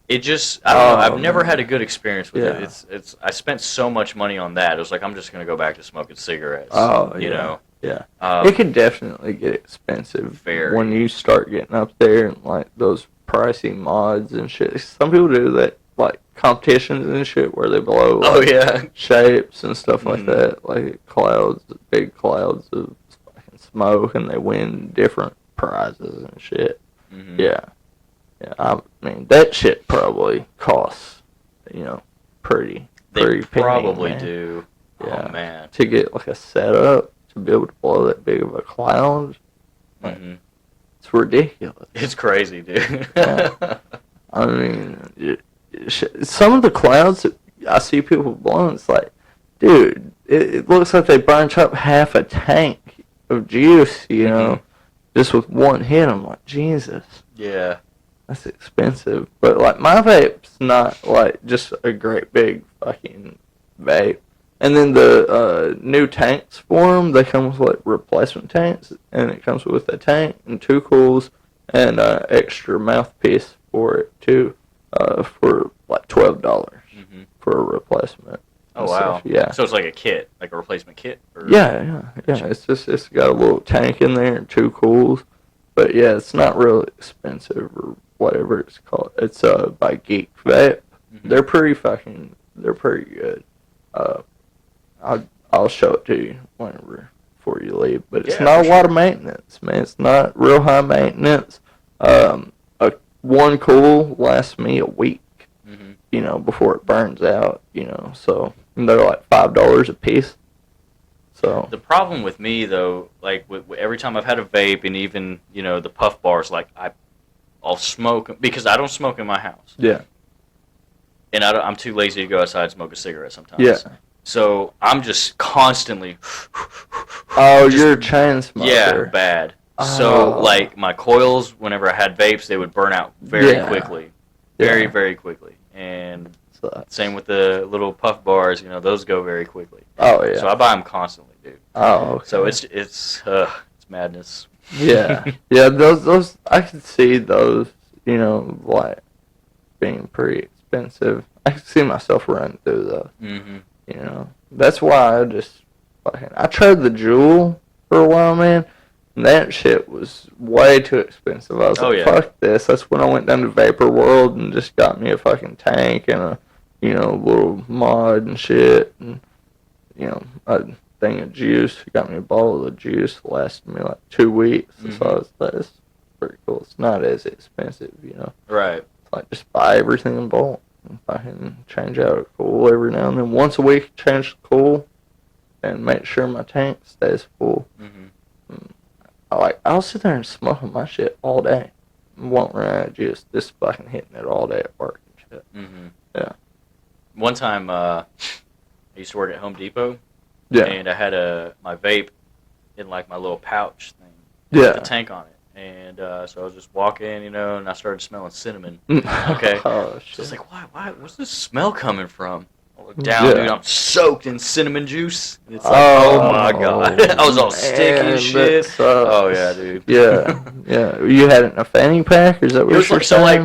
it just I don't know. I've never had a good experience with it. It's I spent so much money on that. It was like I'm just gonna go back to smoking cigarettes. You know. Yeah. It can definitely get expensive when you start getting up there and like those pricey mods and shit. Some people do that, like competitions and shit where they blow shapes and stuff like that, like big clouds of fucking smoke, and they win different prizes and shit. Yeah, I mean that shit probably costs, pretty. They probably do. Yeah. Oh man, to get like a setup to be able to blow that big of a cloud, it's ridiculous. It's crazy, dude. I mean, some of the clouds that I see people blowing, it's like, dude, it looks like they burnt up half a tank of juice, just with one hit. I'm like, Jesus. Yeah. That's expensive. But, like, my vape's not, like, just a great big fucking vape. And then the new tanks for them, they come with, like, replacement tanks. And it comes with a tank and 2 cools and an extra mouthpiece for it, too. For like $12 for a replacement. Oh wow! Yeah. So it's like a kit, like a replacement kit. Or... Yeah. It's got a little tank in there and 2 cools, but yeah, it's not really expensive or whatever it's called. It's by Geek Vape. They're pretty good. I'll show it to you before you leave. But it's not a lot of maintenance, man. It's not real high maintenance. One cool lasts me a week. you know, before it burns out, you know. So they're like $5 a piece. So the problem with me though, like every time I've had a vape and even you know the puff bars, like I'll smoke because I don't smoke in my house. Yeah. And I'm too lazy to go outside and smoke a cigarette sometimes. Yeah. So I'm just constantly. Oh, you're a chain smoker. Yeah, bad. So like my coils, whenever I had vapes, they would burn out very quickly, very quickly. And same with the little puff bars, you know, those go very quickly. Oh yeah. So I buy them constantly, dude. Oh. Okay. So it's madness. Yeah. Yeah. Those I could see those, you know, like being pretty expensive. I could see myself running through those. Mm-hmm. You know, that's why I tried the Juul for a while, man. And that shit was way too expensive. I was like, fuck this. That's when I went down to Vapor World and just got me a fucking tank and a, you know, little mod and shit. And, you know, a thing of juice. Got me a bottle of juice. Lasted me like 2 weeks. Mm-hmm. So I was like, that's pretty cool. It's not as expensive, you know. Right. It's like, just buy everything in bulk. And fucking change out a cool every now and then. Once a week, change the cool. And make sure my tank stays full. Mm-hmm. I'll sit there and smoke my shit all day. Won't run out of juice. Just fucking hitting it all day at work and shit. Mm-hmm. Yeah. One time, I used to work at Home Depot. Yeah. And I had my vape in like my little pouch thing. Yeah. With the tank on it. And so I was just walking, you know, and I started smelling cinnamon. Okay. Oh shit. So I was like, why? Where's this smell coming from? I look down, dude. I'm soaked in cinnamon juice. And it's like, oh my god, I was all sticky and shit. Oh yeah, dude. Yeah, yeah. You had it in a fanny pack, or is that what you're saying? So like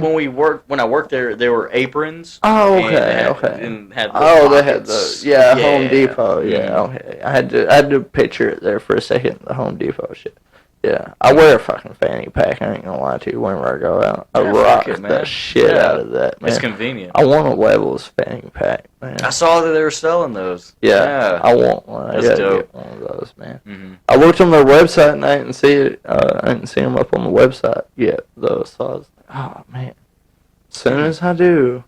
when I worked there, there were aprons. Oh, okay, okay. And had they had those. Yeah, Home Depot. Yeah, okay. I had to picture it there for a second. The Home Depot shit. Yeah, I wear a fucking fanny pack. I ain't gonna lie to you. Whenever I go out, I rock the shit out of that, man. It's convenient. I want a Levels fanny pack, man. I saw that they were selling those. Yeah. I want one. I gotta get one of those, man. Mm-hmm. I looked on their website and I didn't see it. I didn't see them up on the website yet, though. So I was like, oh man. As soon as I do,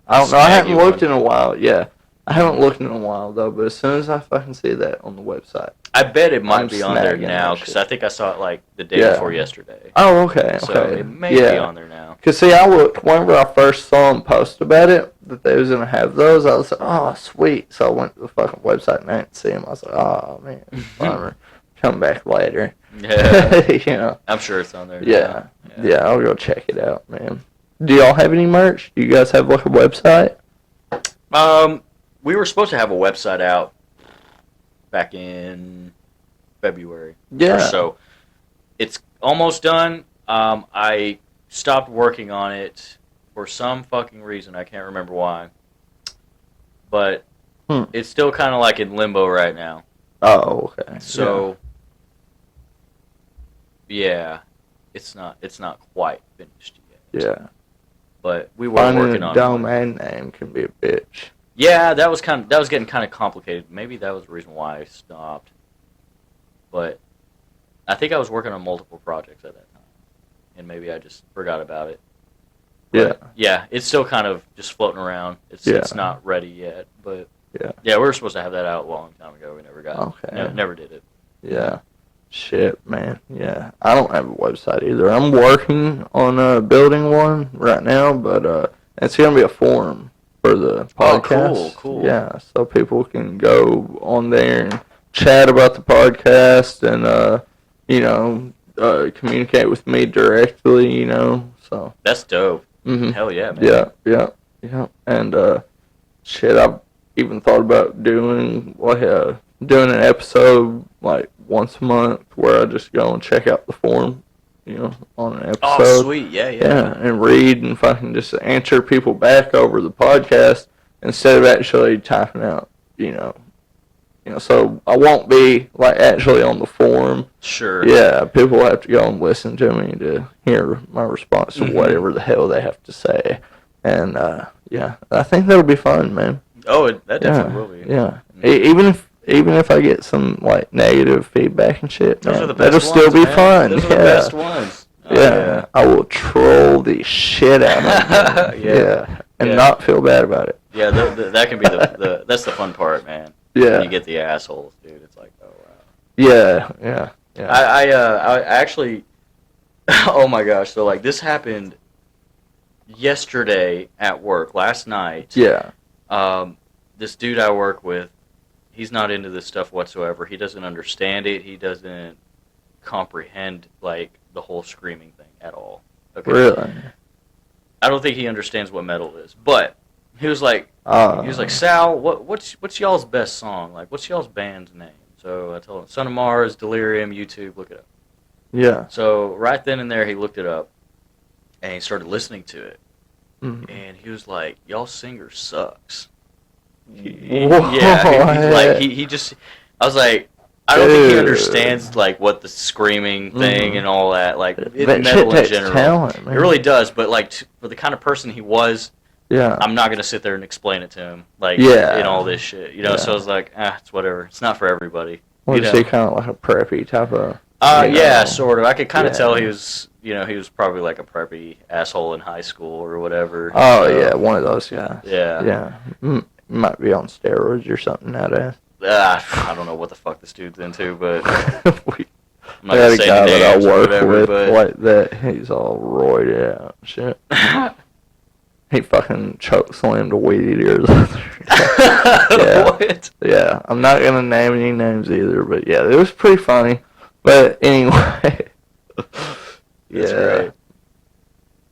I don't know. I haven't looked in a while. Yeah. I haven't looked in a while, though, but as soon as I fucking see that on the website. I bet it might be on there now, because I think I saw it, like, the day before yesterday. Oh, okay, So it may be on there now. Because, see, I looked, whenever I first saw them post about it, that they was going to have those, I was like, oh, sweet. So I went to the fucking website and I didn't see them. I was like, oh, man, bummer. Come back later. Yeah. You know? I'm sure it's on there now. Yeah, I'll go check it out, man. Do y'all have any merch? Do you guys have, like, a website? We were supposed to have a website out back in February or so. It's almost done. I stopped working on it for some fucking reason. I can't remember why. But it's still kind of like in limbo right now. Oh, okay. So, yeah, it's not quite finished yet. Yeah. But we were working on it. Domain name can be a bitch. Yeah, that was getting kind of complicated. Maybe that was the reason why I stopped. But I think I was working on multiple projects at that time, and maybe I just forgot about it. But yeah, it's still kind of just floating around. It's not ready yet, but yeah, we were supposed to have that out a long time ago. We never got it. Never did it. Yeah. Shit, man. Yeah, I don't have a website either. I'm working on building one right now, but it's gonna be a forum for the podcast. Oh, cool. Yeah, so people can go on there and chat about the podcast and, you know, communicate with me directly, you know, so. That's dope. Mm-hmm. Hell yeah, man. Yeah. And, shit, I've even thought about doing an episode, like, once a month where I just go and check out the forum, you know, on an episode. Oh, sweet. Yeah. And read and fucking just answer people back over the podcast instead of actually typing out, you know, so I won't be, like, actually on the forum. Sure. Yeah, people have to go and listen to me to hear my response to whatever the hell they have to say. And, yeah, I think that'll be fun, man. Oh, that definitely will be. Yeah. Even if I get some, like, negative feedback and shit, those are the best that'll still be fun. Those are the best ones. I will troll the shit out of them. Yeah. and not feel bad about it. Yeah, that can be that's the fun part, man. Yeah. When you get the assholes, dude. It's like, oh wow. Yeah. I actually, oh my gosh. So like this happened yesterday at work, last night. Yeah. This dude I work with, he's not into this stuff whatsoever. He doesn't understand it. He doesn't comprehend like the whole screaming thing at all. Okay. Really? I don't think he understands what metal is. But he was like, Sal, what's y'all's best song? Like, what's y'all's band's name? So I told him, Son of Mars, Delirium, YouTube, look it up. Yeah. So right then and there, he looked it up, and he started listening to it. Mm-hmm. And he was like, y'all singer sucks. Yeah, he just, I was like, I don't think he understands like what the screaming thing and all that, like metal in general. Talent, it really does, but like for the kind of person he was, yeah, I'm not gonna sit there and explain it to him, like in all this shit, you know. So I was like, it's whatever. It's not for everybody. Was he kind of like a preppy type of? Yeah, sort of. I could kind of tell he was, he was probably like a preppy asshole in high school or whatever. Oh yeah, one of those guys. Yeah. Might be on steroids or something nowadays. I don't know what the fuck this dude's into, but I got a guy that I work with like that. He's all roided out and shit. He fucking choke slammed a weed eater the other day. What? Yeah, I'm not gonna name any names either, but yeah, it was pretty funny. But anyway, Great.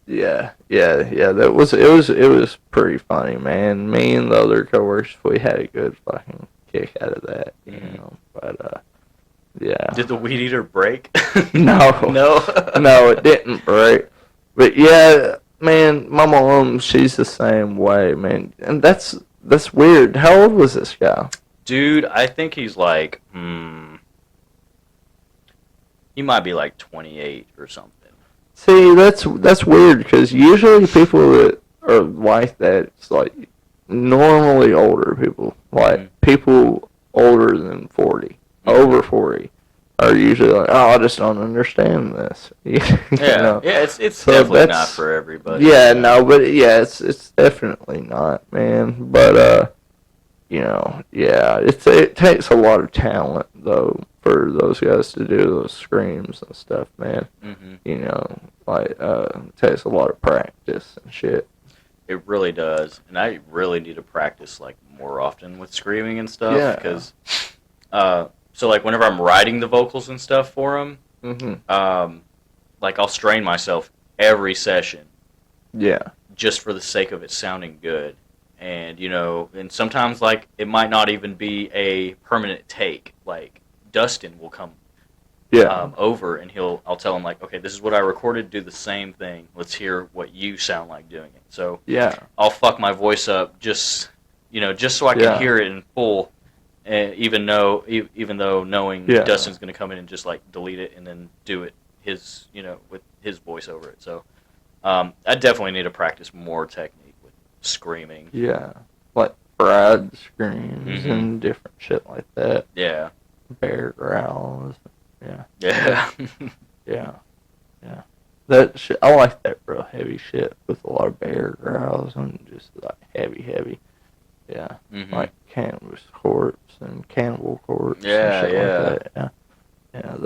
Yeah. It was pretty funny, man. Me and the other coworkers, we had a good fucking kick out of that, you know. But yeah. Did the weed eater break? No. No, it didn't break. But yeah, man, my mom, she's the same way, man. And that's weird. How old was this guy? Dude, I think he's like, he might be like 28 or something. See, that's weird, because usually people that are like that, it's like normally older people, like people older than 40, over 40, are usually like, oh, I just don't understand this. You know? Yeah, it's so definitely not for everybody. Yeah, no, but yeah, it's definitely not, man. But it takes a lot of talent though for those guys to do those screams and stuff, man. You know, like it takes a lot of practice and shit. It really does, and I really need to practice like more often with screaming and stuff. Because, so like whenever I'm writing the vocals and stuff for them, like I'll strain myself every session. Yeah. Just for the sake of it sounding good. And, and sometimes, like, it might not even be a permanent take. Like, Dustin will come over, and I'll tell him, like, okay, this is what I recorded, do the same thing. Let's hear what you sound like doing it. So, I'll fuck my voice up just so I can hear it in full, even though knowing Dustin's going to come in and just, like, delete it and then do it with his voice over it. So, I definitely need to practice more technique. Screaming. Yeah. Like Brad screams and different shit like that. Yeah. Bear growls. Yeah. Yeah. That shit, I like that real heavy shit with a lot of bear growls and just like heavy. Yeah. Like Cannibal Corpse and Cannibal Corpse and shit like that. Yeah.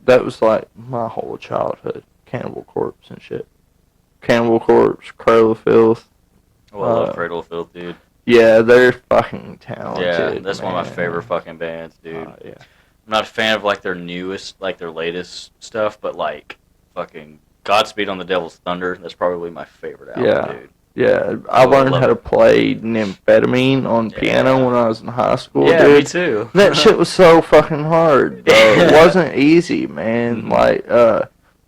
That was like my whole childhood. Cannibal Corpse and shit. Cannibal Corpse, Cradle of Filth. Oh, I love Cradle of Filth, dude. Yeah, they're fucking talented. Yeah, that's one of my favorite fucking bands, dude. Yeah. I'm not a fan of like their newest, like their latest stuff, but like fucking Godspeed on the Devil's Thunder. That's probably my favorite album, dude. Yeah, I learned how to play Nymphetamine on piano when I was in high school, dude. Yeah, me too. That shit was so fucking hard, bro. It wasn't easy, man. Like,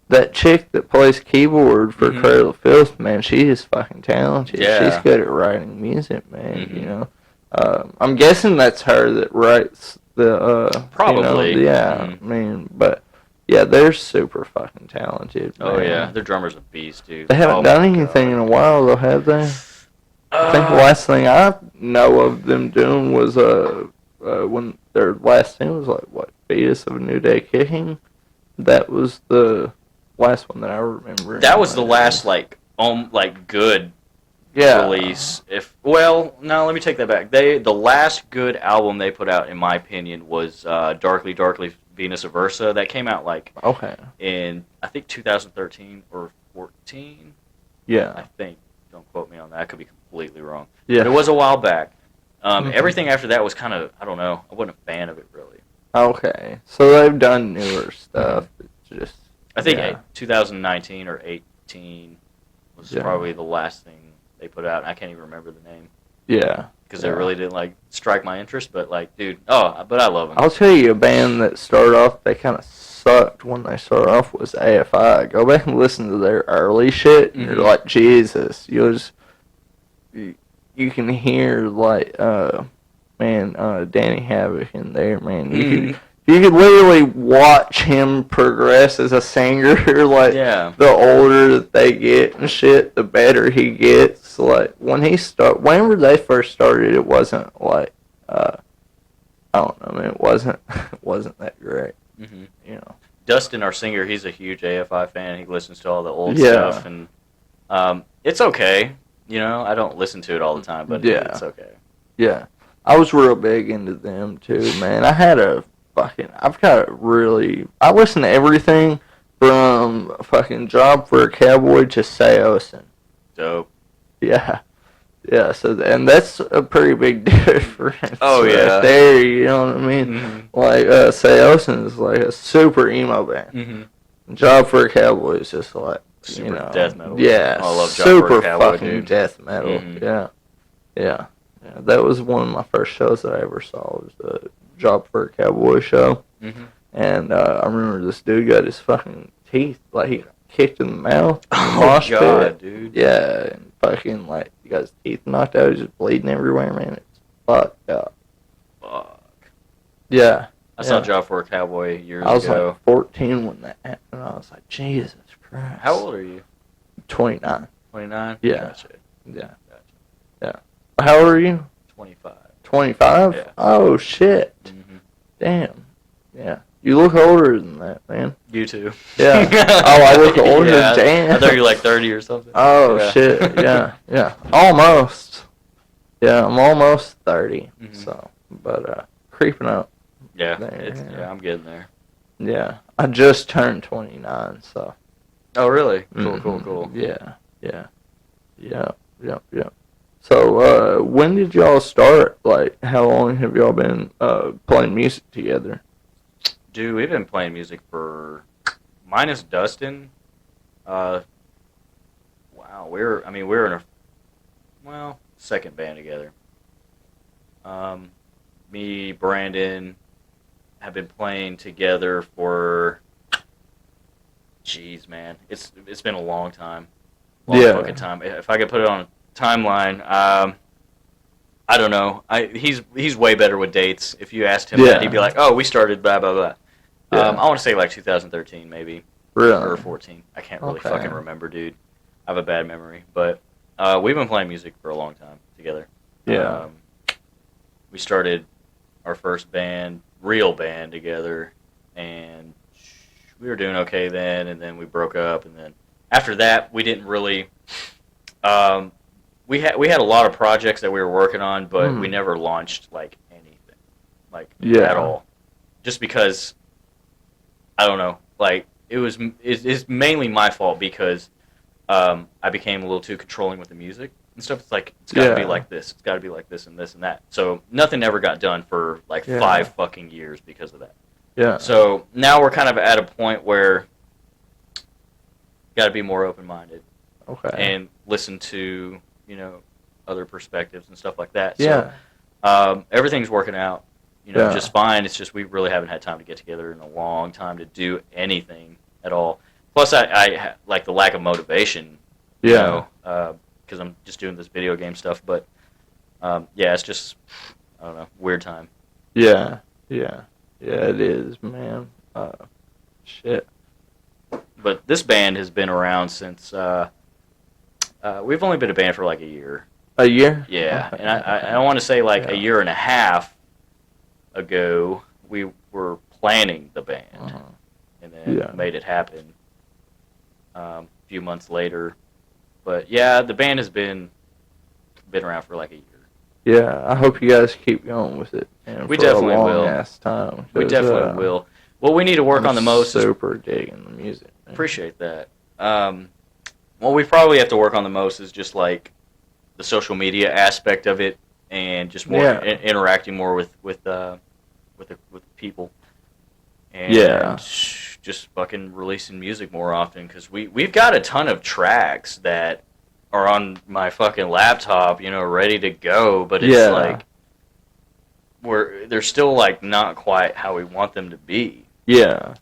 that chick that plays keyboard for Cradle of Filth, man, she is fucking talented. Yeah. She's good at writing music, man, you know. I'm guessing that's her that writes the, probably. I mean, but, yeah, they're super fucking talented, man. Oh, yeah. Their drummer's a beast, dude. They haven't done anything in a while, though, have they? I think the last thing I know of them doing was, when their last thing was, like, what, Fetus of a New Day Kicking? That was the last one that I remember. That was the last, like good release. No, let me take that back. The last good album they put out, in my opinion, was Darkly Darkly Venus Versa. That came out in I think 2013 or 14. Yeah. I think. Don't quote me on that. I could be completely wrong. Yeah. But it was a while back. Everything after that was kind of, I don't know. I wasn't a fan of it really. Okay. So they've done newer stuff. It's just. I think 2019 or 18 was probably the last thing they put out. I can't even remember the name. Yeah. Because it really didn't strike my interest. But dude, but I love them. I'll tell you a band that started off. They kind of sucked when they started off was AFI. Go back and listen to their early shit. And you're like, Jesus, you can hear Danny Havoc in there, man. You could literally watch him progress as a singer. The older that they get and shit, the better he gets. Whenever they first started, it wasn't I don't know, man. It wasn't that great. You know. Dustin, our singer, he's a huge AFI fan. He listens to all the old stuff, and it's okay. You know, I don't listen to it all the time, but it's okay. Yeah, I was real big into them too, man. I listen to everything from fucking Job for a Cowboy to Seosin. Dope. Yeah. Yeah, and that's a pretty big difference. Oh, yeah. Right there, you know what I mean? Seosin is a super emo band. Job for a Cowboy is just super death metal. Yeah, I love Job super for a Cowboy, fucking dude. death metal. Yeah. That was one of my first shows that I ever saw. Was the Job for a Cowboy show. And I remember this dude got his fucking teeth, he kicked in the mouth. Oh, God, dude. Yeah, and fucking, he got his teeth knocked out. He's just bleeding everywhere, man. It's fucked up. Fuck. Yeah. I saw Job for a Cowboy years ago. I was 14 when that happened. I was like, Jesus Christ. How old are you? 29. 29? Yeah. Gotcha. Yeah. Yeah. How old are you? 25. 25? Yeah. Oh, shit. Damn. Yeah. You look older than that, man. You too. Yeah. Oh, I look older? Damn. I thought you were 30 or something. Oh, shit. Yeah. Almost. Yeah, I'm almost 30. So, but creeping up. Yeah. I'm getting there. Yeah. I just turned 29, so. Oh, really? Cool. Yeah. So, when did y'all start? How long have y'all been playing music together? Dude, we've been playing music for, minus Dustin. Wow, we're in a second band together. Me, Brandon, have been playing together for, jeez, man, it's been a long time. Fucking time. If I could put it on a timeline, I don't know. He's way better with dates. If you asked him that, he'd be like, "Oh, we started blah blah blah." I want to say 2013 maybe, or 14. I can't really fucking remember, dude. I have a bad memory, but we've been playing music for a long time together. Yeah. We started our first real band together, and we were doing okay then, and then we broke up, and then after that we didn't really. We had a lot of projects that we were working on, but we never launched anything, at all. Just because, I don't know, it's mainly my fault because I became a little too controlling with the music and stuff. It's got to be like this, it's got to be like this and this and that. So nothing ever got done for 5 fucking years because of that. Yeah. So now we're kind of at a point where got to be more open-minded. Okay. And listen to, other perspectives and stuff like that. Yeah. So, everything's working out, just fine. It's just we really haven't had time to get together in a long time to do anything at all. Plus, I like the lack of motivation, because I'm just doing this video game stuff. But, it's just, I don't know, weird time. Yeah, it is, man. Shit. But this band has been around since, we've only been a band for a year. A year? Yeah, and I want to say a year and a half ago we were planning the band, and then made it happen a few months later. But yeah, the band has been been around for like a year. Yeah, I hope you guys keep going with it. And We for definitely a long will. Ass time, We definitely will. What we need to work on the most is super digging the music. Man. Appreciate that. What we probably have to work on the most is just like the social media aspect of it, and just more interacting more with people, and just fucking releasing music more often, because we've got a ton of tracks that are on my fucking laptop, ready to go, but it's like they're still like not quite how we want them to be. Yeah.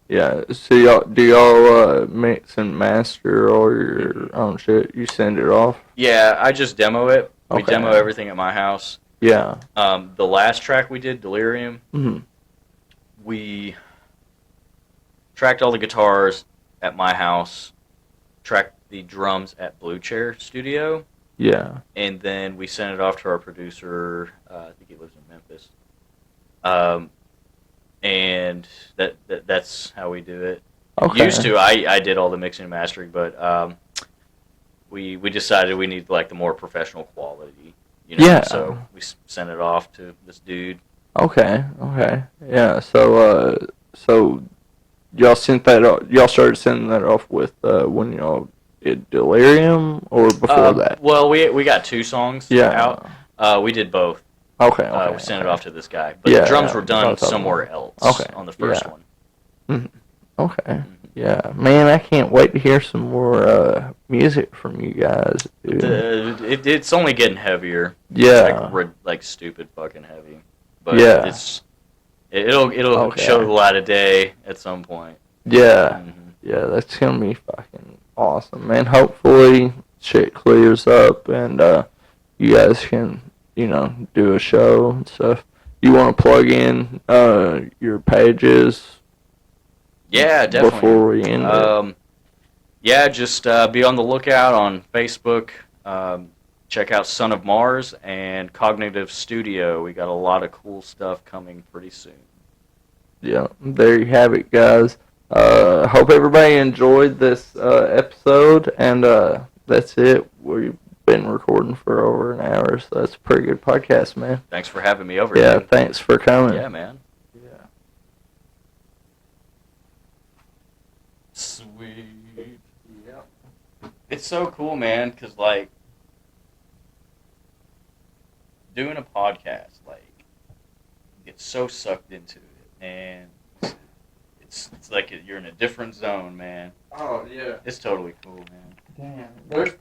Yeah, so do y'all mix and master all your own shit? You send it off? Yeah, I just demo it. We Okay. demo everything at my house. Yeah. The last track we did, Delirium, mm-hmm. we tracked all the guitars at my house, tracked the drums at Blue Chair Studio. Yeah. And then we sent it off to our producer. I think he lives in Memphis. And that's how we do it. Okay. Used to, I did all the mixing and mastering, but we decided we need like the more professional quality, Yeah. So we sent it off to this dude. Okay. Yeah. So y'all sent that off, y'all started sending that off with when y'all did Delirium, or before that? Well, we got 2 songs out. We did both. Okay. We sent it off to this guy, but the drums were done somewhere else. On the first one. Mm-hmm. Okay. Yeah, man, I can't wait to hear some more music from you guys. Dude. It's only getting heavier. Yeah. It's like stupid fucking heavy. But it'll show the light of day at some point. Yeah. Mm-hmm. Yeah, that's gonna be fucking awesome, man. Hopefully shit clears up and you guys can, do a show and stuff. You want to plug in your pages? Yeah, definitely. Before we end it. Yeah, just be on the lookout on Facebook. Check out Son of Mars and Cognitive Studio. We got a lot of cool stuff coming pretty soon. Yeah, there you have it, guys. Hope everybody enjoyed this episode, and that's it. We've been recording for over an hour, so that's a pretty good podcast, man. Thanks for having me over. Yeah, thanks for coming. Yeah, man. Yeah. Sweet. Yep. It's so cool, man, because, like, doing a podcast, like, you get so sucked into it, and it's like you're in a different zone, man. Oh, yeah. It's totally cool, man. Damn. There's